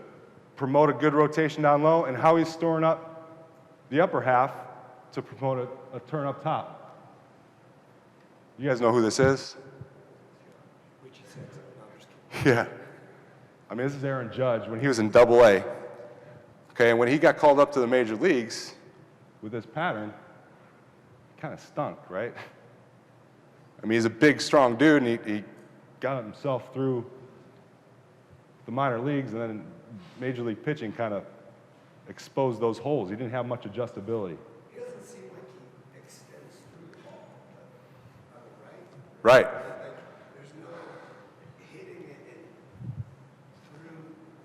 promote a good rotation down low, and how he's storing up the upper half to promote a turn up top. You guys know who this is? Yeah. I mean, this is Aaron Judge when he was in Double-A. Okay, and when he got called up to the major leagues with this pattern, it kind of stunk, right? I mean, he's a big, strong dude, and he got himself through the minor leagues, and then major league pitching kind of exposed those holes. He didn't have much adjustability. He doesn't seem like he extends through the ball, but, Right. like, there's no hitting it through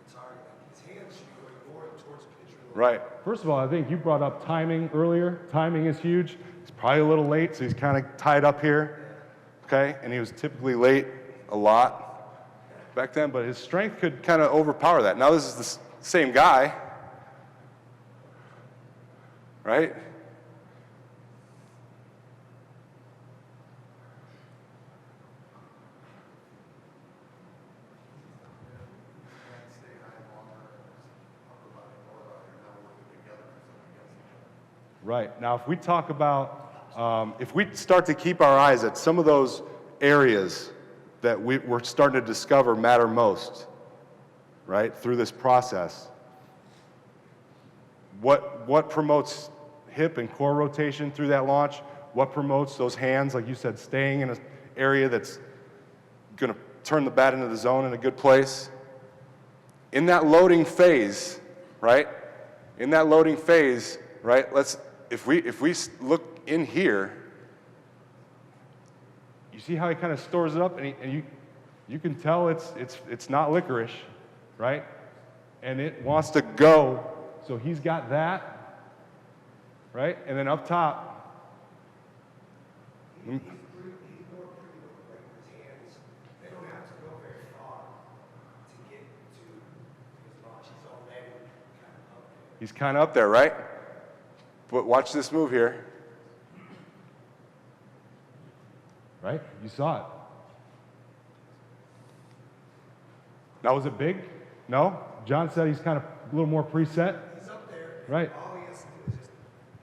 the target. His hands should be going more towards the pitcher. Right. First of all, I think you brought up timing earlier. Timing is huge. He's probably a little late, so he's kind of tied up here. Okay? And he was typically late a lot back then, but his strength could kind of overpower that. Now this is the same guy, right? Right. Now, if we talk about, if we start to keep our eyes at some of those areas that we're starting to discover matter most, right, through this process, what promotes hip and core rotation through that launch? What promotes those hands, like you said, staying in an area that's going to turn the bat into the zone in a good place? In that loading phase, right? In that loading phase, right? If we look in here, you see how he kind of stores it up, and you can tell it's not licorice, right? And it wants to go. So he's got that, right? And then up top, He's more pretty like his hands. They don't have to go very far to get to his launch. He's already kind of up there. he's kind of up there, right? But watch this move here. Right? You saw it. Now, was it big? No? John said he's kind of a little more preset. He's up there. Right. All he has to do is just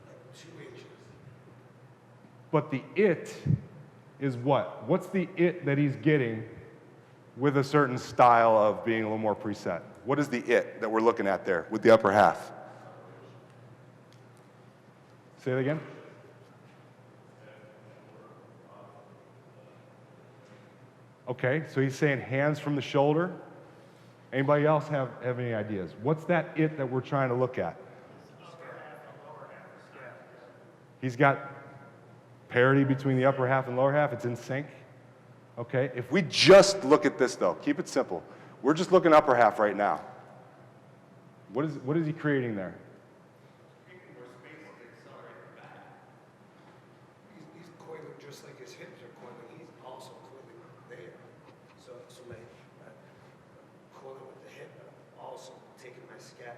like 2 inches. But the it is what? What's the it that he's getting with a certain style of being a little more preset? What is the it that we're looking at there with the upper half? Say it again. Okay, so he's saying hands from the shoulder. Anybody else have any ideas? What's that it that we're trying to look at? He's got parity between the upper half and lower half. It's in sync. Okay, if we just look at this though, keep it simple. We're just looking upper half right now. What is he creating there? He's coiling just like his hips are coiling. He's also coiling there. So my coiling with the hip, but I'm also taking my scap,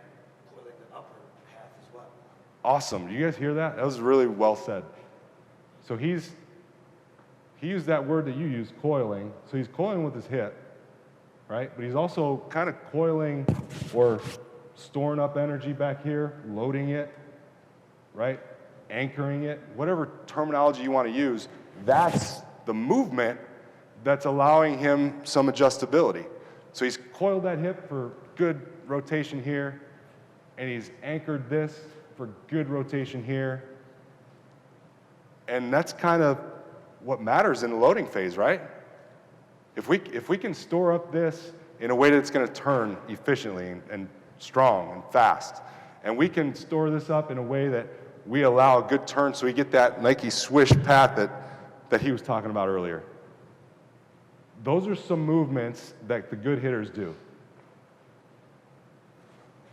coiling the upper half as well. Awesome. Do you guys hear that? That was really well said. So he used that word that you used, coiling. So he's coiling with his hip, right? But he's also kind of coiling or storing up energy back here, loading it, right? Anchoring it, whatever terminology you want to use. That's the movement that's allowing him some adjustability. So he's coiled that hip for good rotation here, and he's anchored this for good rotation here. And that's kind of what matters in the loading phase, right? If we can store up this in a way that's going to turn efficiently and strong and fast, and we can store this up in a way that we allow a good turn so we get that Nike swish path that he was talking about earlier. Those are some movements that the good hitters do.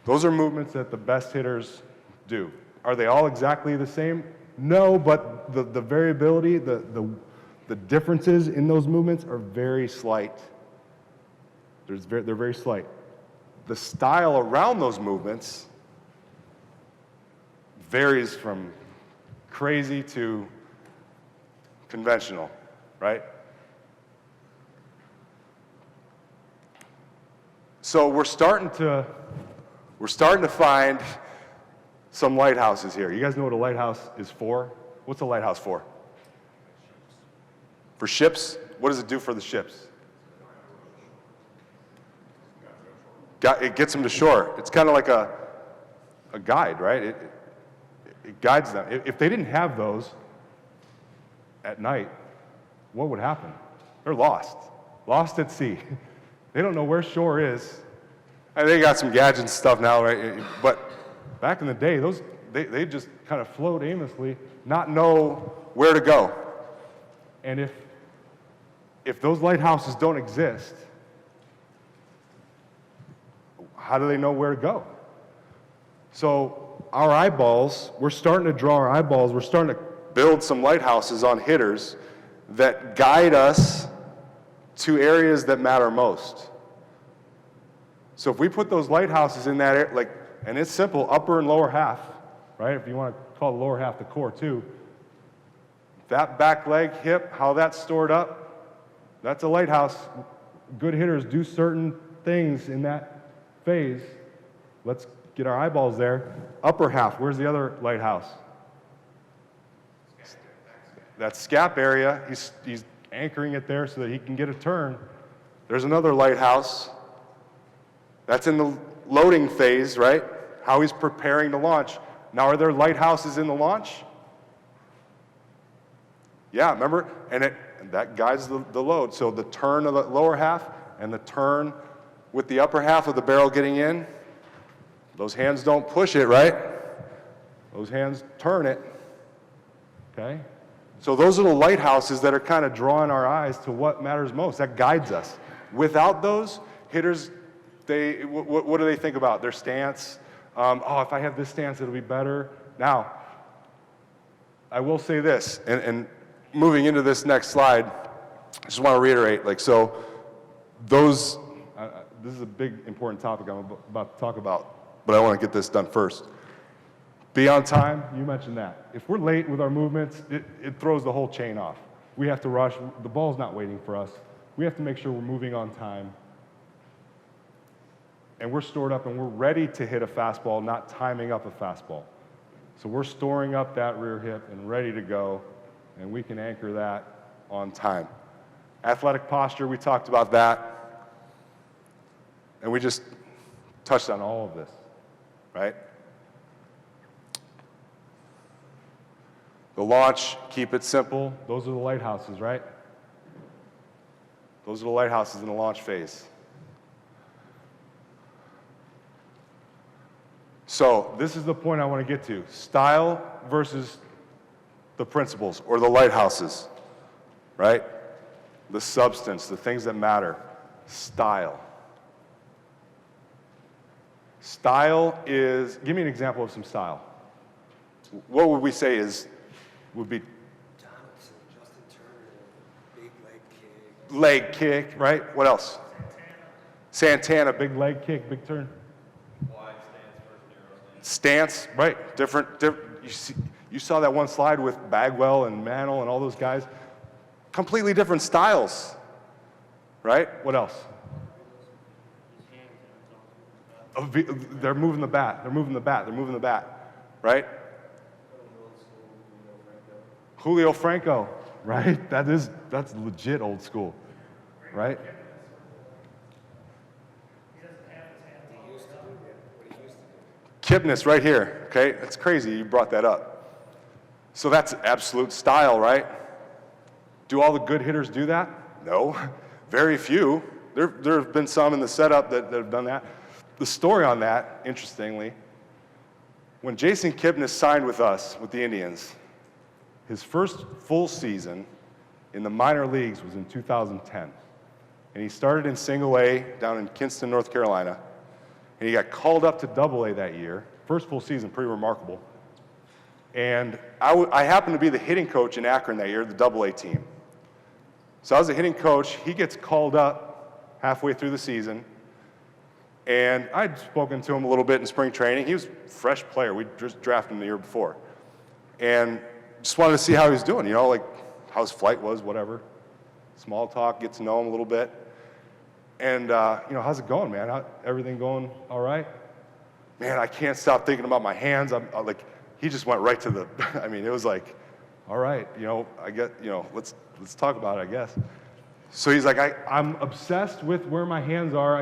Those are movements that the best hitters do. Are they all exactly the same? No, but the variability, the differences in those movements are very slight. They're very slight. The style around those movements varies from crazy to conventional, right? So we're starting to find some lighthouses here. You guys know what a lighthouse is for? What's a lighthouse for? For ships? What does it do for the ships? It gets them to shore. It's kind of like a guide, right? It guides them. If they didn't have those at night, what would happen? They're lost at sea. They don't know where shore is. And they got some gadgets and stuff now, right? But back in the day, they just kind of float aimlessly, not know where to go. And if those lighthouses don't exist, how do they know where to go? So our eyeballs, we're starting to draw our eyeballs, we're starting to build some lighthouses on hitters that guide us to areas that matter most. So if we put those lighthouses in that area, and it's simple, upper and lower half, right? If you want to call the lower half the core too. That back leg, hip, how that's stored up, that's a lighthouse. Good hitters do certain things in that phase. Let's get our eyeballs there. Upper half, where's the other lighthouse? That scap area, he's anchoring it there so that he can get a turn. There's another lighthouse. That's in the loading phase, right? How he's preparing to launch. Now, are there lighthouses in the launch? Yeah, remember? And that guides the load. So the turn of the lower half and the turn with the upper half of the barrel getting in, those hands don't push it, right? Those hands turn it, okay? So those are the lighthouses that are kind of drawing our eyes to what matters most. That guides us. Without those, hitters, what do they think about? Their stance. If I have this stance, it'll be better. Now, I will say this, and moving into this next slide, I just want to reiterate, this is a big, important topic I'm about to talk about, but I want to get this done first. Be on time, you mentioned that. If we're late with our movements, it throws the whole chain off. We have to rush. The ball's not waiting for us. We have to make sure we're moving on time. And we're stored up and we're ready to hit a fastball, not timing up a fastball. So we're storing up that rear hip and ready to go, and we can anchor that on time. Athletic posture, we talked about that. And we just touched on all of this, right? The launch, keep it simple. Those are the lighthouses, right? Those are the lighthouses in the launch phase. So this is the point I want to get to. Style versus the principles or the lighthouses, right? The substance, the things that matter. Style. Style is, give me an example of some style. What would we say would be Donaldson, Justin Turner, big leg kick. leg kick, right? What else? Santana, big leg kick, big turn. Wide stance versus narrow stance. Stance, right? Different. You saw that one slide with Bagwell and Mantle and all those guys. Completely different styles, right? What else? They're moving the bat. They're moving the bat. They're moving the bat, right? Julio Franco, right? That's legit old school, right? Kipnis right here, okay? That's crazy you brought that up. So that's absolute style, right? Do all the good hitters do that? No, very few. There have been some in the setup that have done that. The story on that, interestingly, when Jason Kipnis signed with us, with the Indians, his first full season in the minor leagues was in 2010. And he started in single A down in Kinston, North Carolina. And he got called up to double A that year. First full season, pretty remarkable. And I happened to be the hitting coach in Akron that year, the double A team. So I was the hitting coach. He gets called up halfway through the season. And I'd spoken to him a little bit in spring training. He was a fresh player. We just drafted him the year before. And just wanted to see how he was doing, like how his flight was, whatever. Small talk, get to know him a little bit. And, how's it going, man? Everything going all right? Man, I can't stop thinking about my hands. I'm like, he just went right to the, it was like, all right, I get, let's talk about it, I guess. So he's like, I'm obsessed with where my hands are.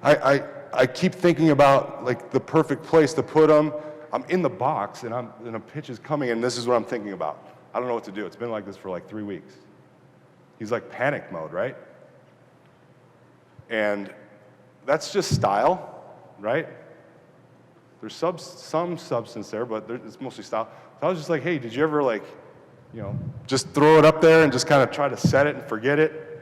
I keep thinking about like the perfect place to put them. I'm in the box and a pitch is coming and this is what I'm thinking about. I don't know what to do. It's been like this for like 3 weeks. He's like panic mode, right? And that's just style, right? There's some substance there, but it's mostly style. So I was just like, hey, did you ever just throw it up there and just kind of try to set it and forget it?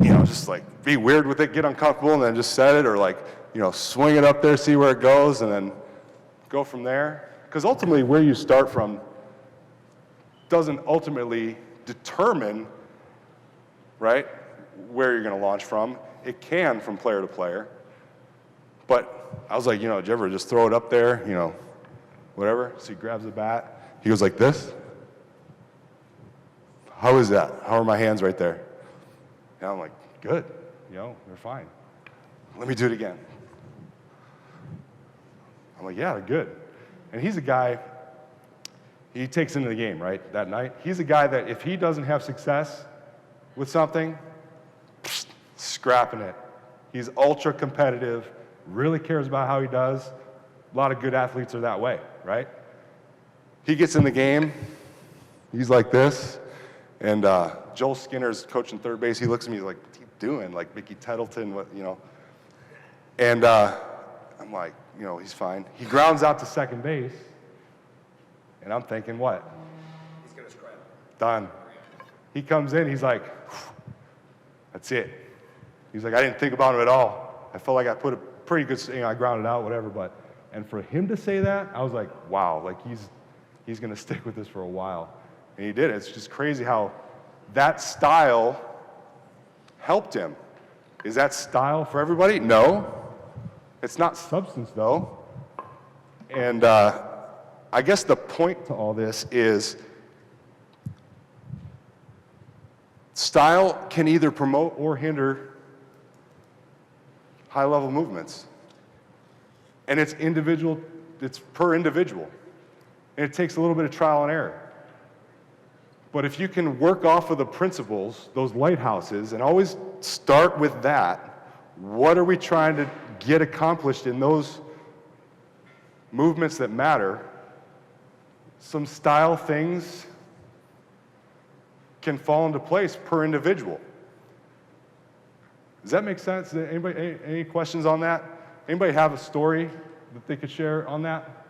Just like be weird with it, get uncomfortable, and then just set it, or swing it up there, see where it goes, and then go from there. Because ultimately, where you start from doesn't ultimately determine, right, where you're going to launch from. It can from player to player. But I was like, did you ever just throw it up there, whatever? So he grabs the bat. He goes like this. How is that? How are my hands right there? And I'm like, good. They're fine. Let me do it again. I'm like, yeah, they're good. And he's a guy, he takes into the game, right, that night. He's a guy that if he doesn't have success with something, scrapping it. He's ultra competitive, really cares about how he does. A lot of good athletes are that way, right? He gets in the game, he's like this, and Joel Skinner's coaching third base. He looks at me, he's like, what are you doing? Like Mickey Tettleton, And I'm like, he's fine. He grounds out to second base, and I'm thinking, what? He's going to scramble. Done. He comes in, he's like, that's it. He's like, I didn't think about him at all. I felt like I put a pretty good, I grounded out, whatever, and for him to say that, I was like, wow, like he's going to stick with this for a while. And he did. It's just crazy how that style helped him. Is that style for everybody? No. It's not substance, though. And I guess the point to all this is style can either promote or hinder high-level movements. And it's per individual. And it takes a little bit of trial and error. But if you can work off of the principles, those lighthouses, and always start with that, what are we trying to get accomplished in those movements that matter? Some style things can fall into place per individual. Does that make sense? Anybody, any questions on that? Anybody have a story that they could share on that?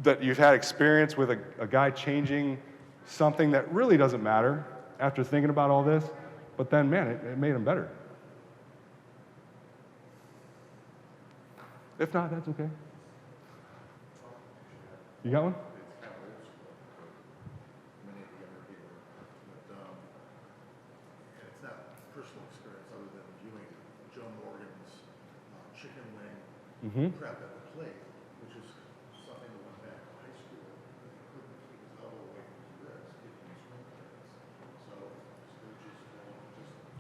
that you've had experience with a guy changing something that really doesn't matter after thinking about all this, but then, man, it made him better. If not, that's okay. You got one? It's kind of old school, but many of the younger people, and it's not personal experience other than viewing Joe Morgan's chicken wing prep at the plate, which is something that went back to high school. He couldn't keep his elbow away from his ribs, getting his swing clearance. So coaches just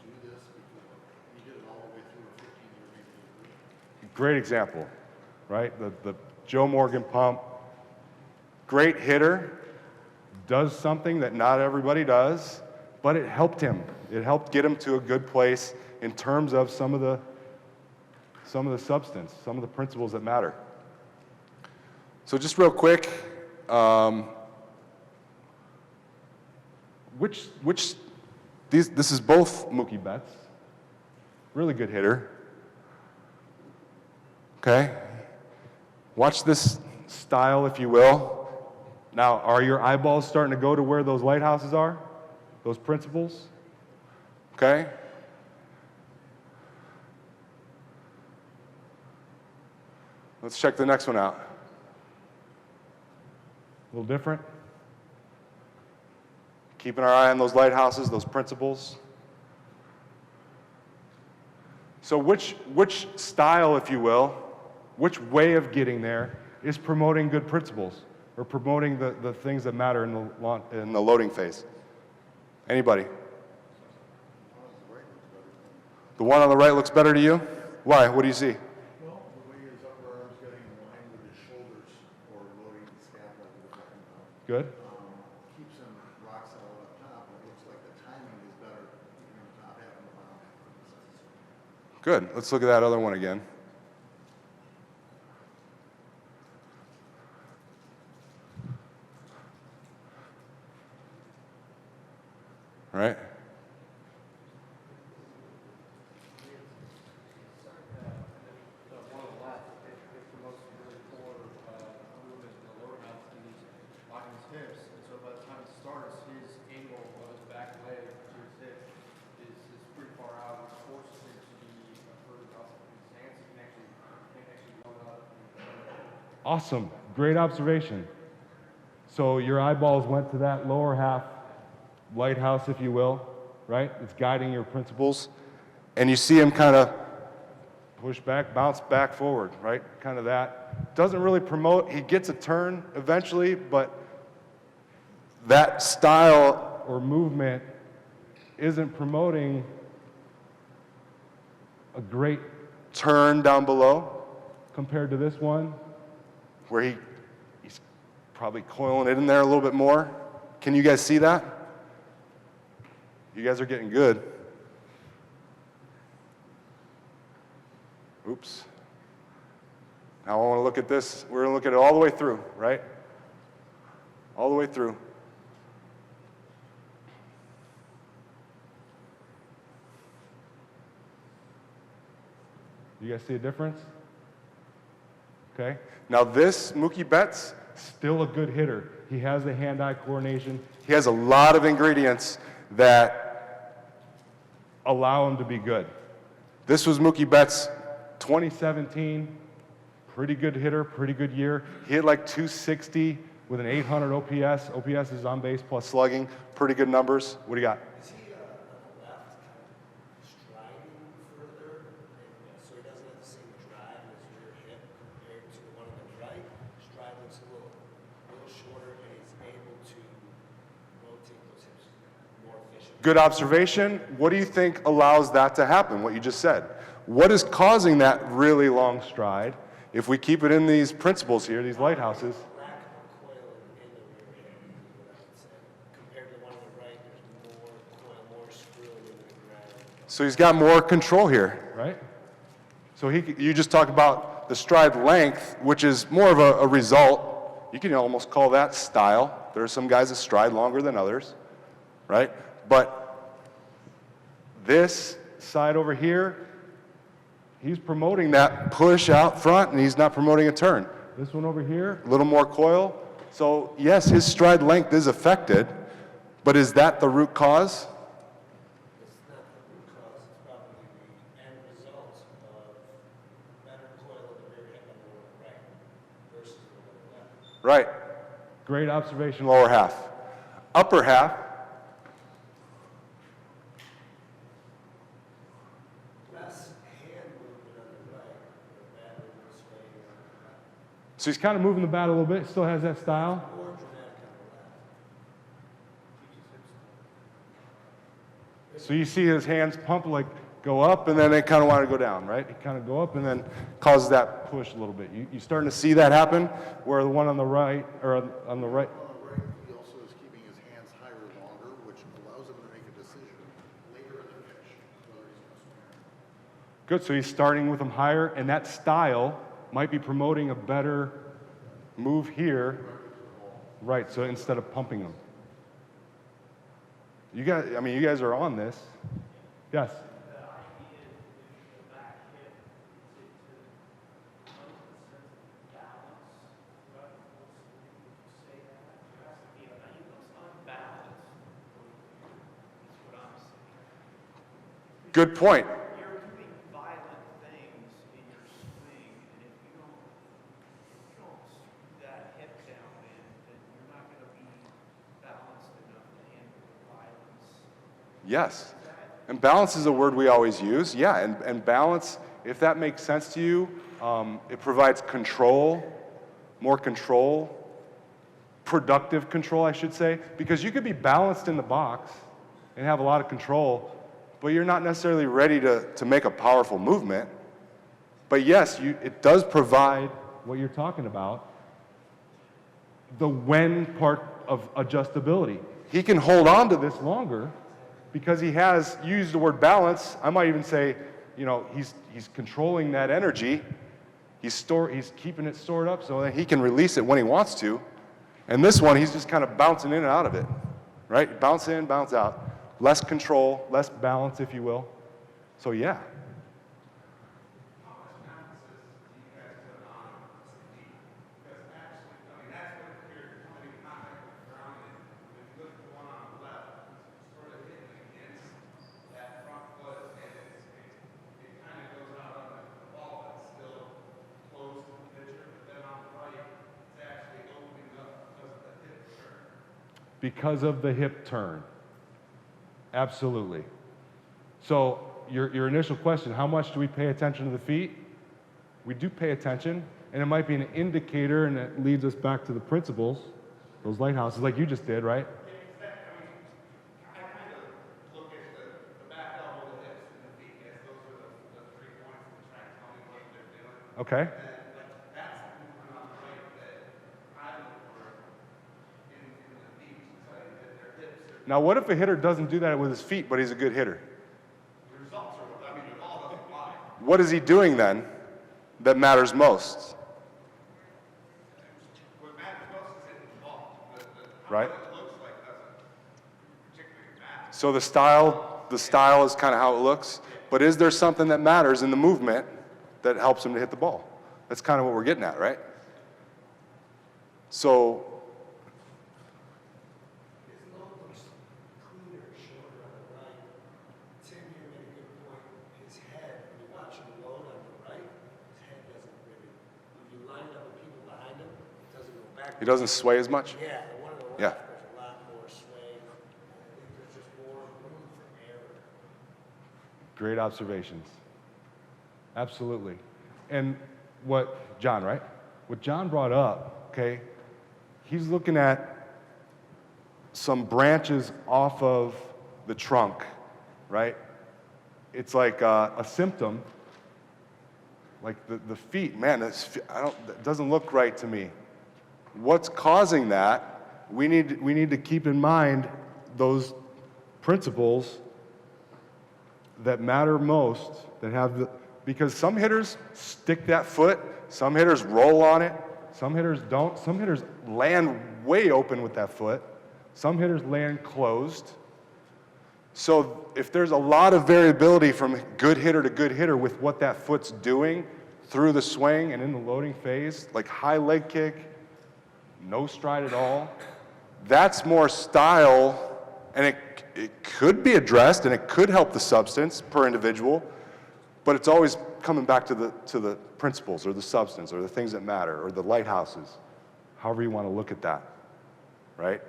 do this before. He did it all the way through a 15-year major league career. Great example, right? The Joe Morgan pump. Great hitter, does something that not everybody does, but it helped him. It helped get him to a good place in terms of some of the substance, some of the principles that matter. So just real quick, this is both Mookie Betts, really good hitter. Okay, watch this style, if you will. Now, are your eyeballs starting to go to where those lighthouses are? Those principles? Okay? Let's check the next one out. A little different. Keeping our eye on those lighthouses, those principles. So which style, if you will, which way of getting there is promoting good principles? Or promoting the things that matter in the loading phase? Anybody? The one on the right looks better to you? Why? What do you see? Well, the way his upper arm's getting in line with his shoulders or loading the scapula to the second pound. Good. Keeps him rock solid up top, and it looks like the timing is better keeping him top half and the bottom half. Good. Let's look at that other one again. Right? One of the last, it promotes really poor movement in the lower half, and he's locking his hips. And so by the time he starts, his angle of his back leg to his hip is pretty far out, which forces him to be further up in his stance. He can actually load up. Awesome. Great observation. So your eyeballs went to that lower half lighthouse, if you will, right? It's guiding your principles. And you see him kind of push back, bounce back forward, right? Kind of that. Doesn't really promote, he gets a turn eventually, but that style or movement isn't promoting a great turn down below compared to this one, where he's probably coiling it in there a little bit more. Can you guys see that? You guys are getting good. Oops. Now I want to look at this. We're going to look at it all the way through, right? All the way through. You guys see a difference? Okay. Now this, Mookie Betts, still a good hitter. He has the hand-eye coordination. He has a lot of ingredients that allow him to be good. This was Mookie Betts' 2017, pretty good hitter, pretty good year. He hit like 260 with an 800 OPS. OPS is on base plus slugging, pretty good numbers. What do you got? Is he on the left kind of striding further, and so he doesn't have the same drive as your hip compared to the one on the right? Stride looks a little shorter, and he's able to rotate those hips more efficiently. Good observation. What do you think allows that to happen, what you just said? What is causing that really long stride? If we keep it in these principles here, these lighthouses. Lack of coil in the rear hip is what I would say. Compared to the one on the right, there's more coil, more screw in the ground. So he's got more control here, right? So you just talked about the stride length, which is more of a result. You can almost call that style. There are some guys that stride longer than others, right? But this side over here, he's promoting that push out front, and he's not promoting a turn. this one over here, a little more coil. So yes, his stride length is affected, but is that the root cause? It's not the root cause, it's probably the end result of better coil of the rear hip on the lower right versus the lower left. Right. Great observation, lower half. Upper half, Less hand movement on the right, the bat movement swaying on the left. so he's kind of moving the bat a little bit, still has that style. More dramatic on the left. So you see his hands pump, like go up, and then they kind of want to go down, right? He kind of go up and then causes that push a little bit. You starting to see that happen, where the one on the right, or on the right, On the right, he also is keeping his hands higher longer, which allows him to make a decision later in the pitch, whether he's going to swing. good, so he's starting with them higher, and that style might be promoting a better move here, right, so instead of pumping them. You guys, I mean, you guys are on this. Yes? The idea is the back hip to promote the sense of balance, right? Would you say that? There has to be, he looks unbalanced. Is what I'm saying. Good point. You're doing violent things in your swing, and if you don't screw that hip down in, then you're not going to be balanced enough to handle the violence. Yes. And balance is a word we always use. Yeah, and balance, if that makes sense to you, it provides control, more control, productive control, I should say, because you could be balanced in the box and have a lot of control, but you're not necessarily ready to make a powerful movement. But yes, it does provide what you're talking about, the when part of adjustability. He can hold on to this longer because he has used the word balance. I might even say, you know, he's controlling that energy. He's keeping it stored up so that he can release it when he wants to. And this one, he's just kind of bouncing in and out of it, right? Bounce in, bounce out. Less control, less balance, if you will. So yeah. How much emphasis do you guys put on speed? Because actually, I mean, that's what you're coming in contact with the ground. And if you look at the one on the left, it's sort of hitting against that front foot, and it kind of goes out on the ball that's still close to the pitcher. But then on the right, it's actually opening up because of the hip turn. Because of the hip turn. Absolutely. So your initial question, how much do we pay attention to the feet? We do pay attention, and it might be an indicator, and it leads us back to the principles, those lighthouses, like you just did, right? I kind of look at the back elbow, the hips, and the feet as those are the 3 points that try to tell me what they're doing. Okay. And that's the movement on the right that I look for in the feet to tell you that their hips are. Now, what if a hitter doesn't do that with his feet, but he's a good hitter? The results are, I mean, the ball doesn't fly. What is he doing then that matters most? What matters most is hitting the ball. Right. What it looks like doesn't particularly matter. So the style is kind of how it looks, but is there something that matters in the movement that helps him to hit the ball? That's kind of what we're getting at, right? So His load looks cleaner, shorter on the right. Tim here made a good point. His head, when you watch him load on the right, his head doesn't really, when you line it up with people behind him, it doesn't go back. he doesn't sway as much? Yeah, the one on the Yeah. left, there's a lot more sway. I think there's just more room for error. Great observations. Absolutely. And what John, right? What John brought up, okay, he's looking at some branches off of the trunk, right? It's like a symptom, like the feet. Man, that doesn't look right to me. What's causing that? We need to keep in mind those principles that matter most, that have because some hitters stick that foot, some hitters roll on it, some hitters don't, some hitters land way open with that foot, some hitters land closed. So if there's a lot of variability from good hitter to good hitter with what that foot's doing through the swing and in the loading phase, like high leg kick, no stride at all, that's more style, and it could be addressed and it could help the substance per individual, but it's always coming back to the principles or the substance or the things that matter or the lighthouses, however you want to look at that, right?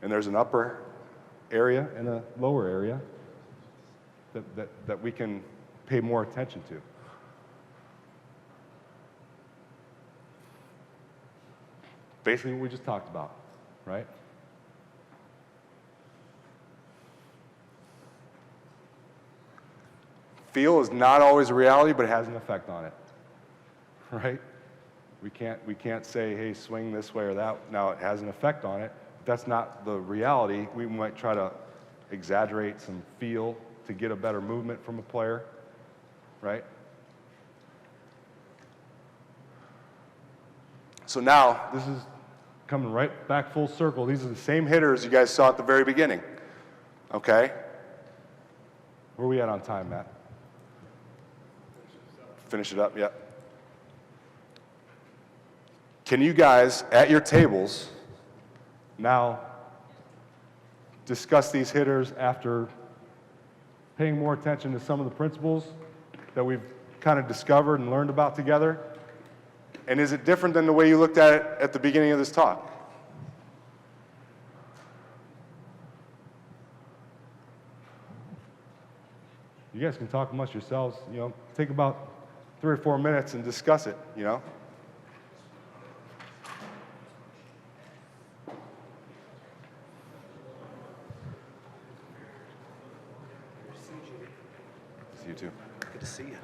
And there's an upper area and a lower area that we can pay more attention to. Basically what we just talked about, right? Feel is not always a reality, but it has an effect on it, right? We can't say, hey, swing this way or that. Now, it has an effect on it. That's not the reality. We might try to exaggerate some feel to get a better movement from a player, right? So now, this is coming right back full circle. These are the same hitters you guys saw at the very beginning, okay? Where are we at on time, Matt? Finish it up, yep. Can you guys, at your tables, now discuss these hitters after paying more attention to some of the principles that we've kind of discovered and learned about together? And is it different than the way you looked at it at the beginning of this talk? You guys can talk amongst yourselves, take about 3 or 4 minutes and discuss it, See you too. Good to see you.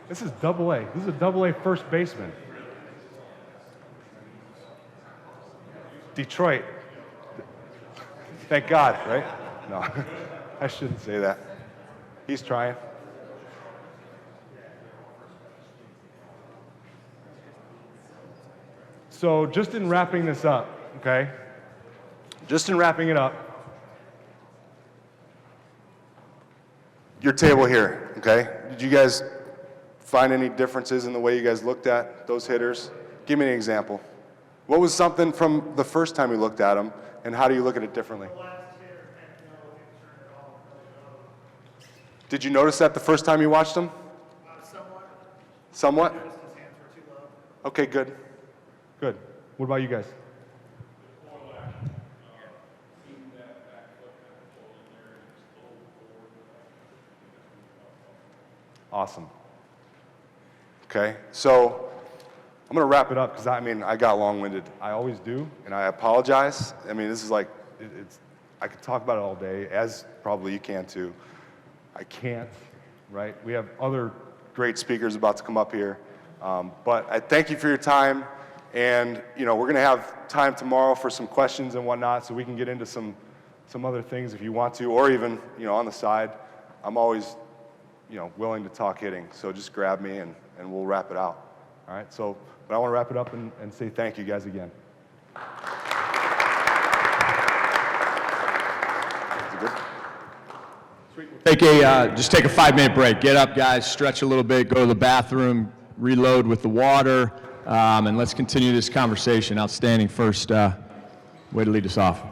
This is double A. This is a double A first baseman. Detroit. Thank God, right? No, I shouldn't say that. He's trying. So just in wrapping this up, okay? Just in wrapping it up, your table here, okay? Did you guys find any differences in the way you guys looked at those hitters? Give me an example. What was something from the first time you looked at them, and how do you look at it differently? The last hitter had no concern at all. Did you notice that the first time you watched them? Somewhat. Somewhat? Noticed his hands were too low. Okay, good. Good. What about you guys? Awesome. Okay, so I'm going to wrap it up because I got long-winded. I always do, and I apologize. This is like, I could talk about it all day, as probably you can too. I can't, right? We have other great speakers about to come up here. But I thank you for your time, and we're going to have time tomorrow for some questions and whatnot, so we can get into some other things if you want to, or even on the side. I'm always willing to talk hitting, so just grab me and we'll wrap it out. All right, but I want to wrap it up and say thank you guys again. Is it good? Just take a 5-minute break. Get up, guys, stretch a little bit, go to the bathroom, reload with the water, and let's continue this conversation. Outstanding first way to lead us off.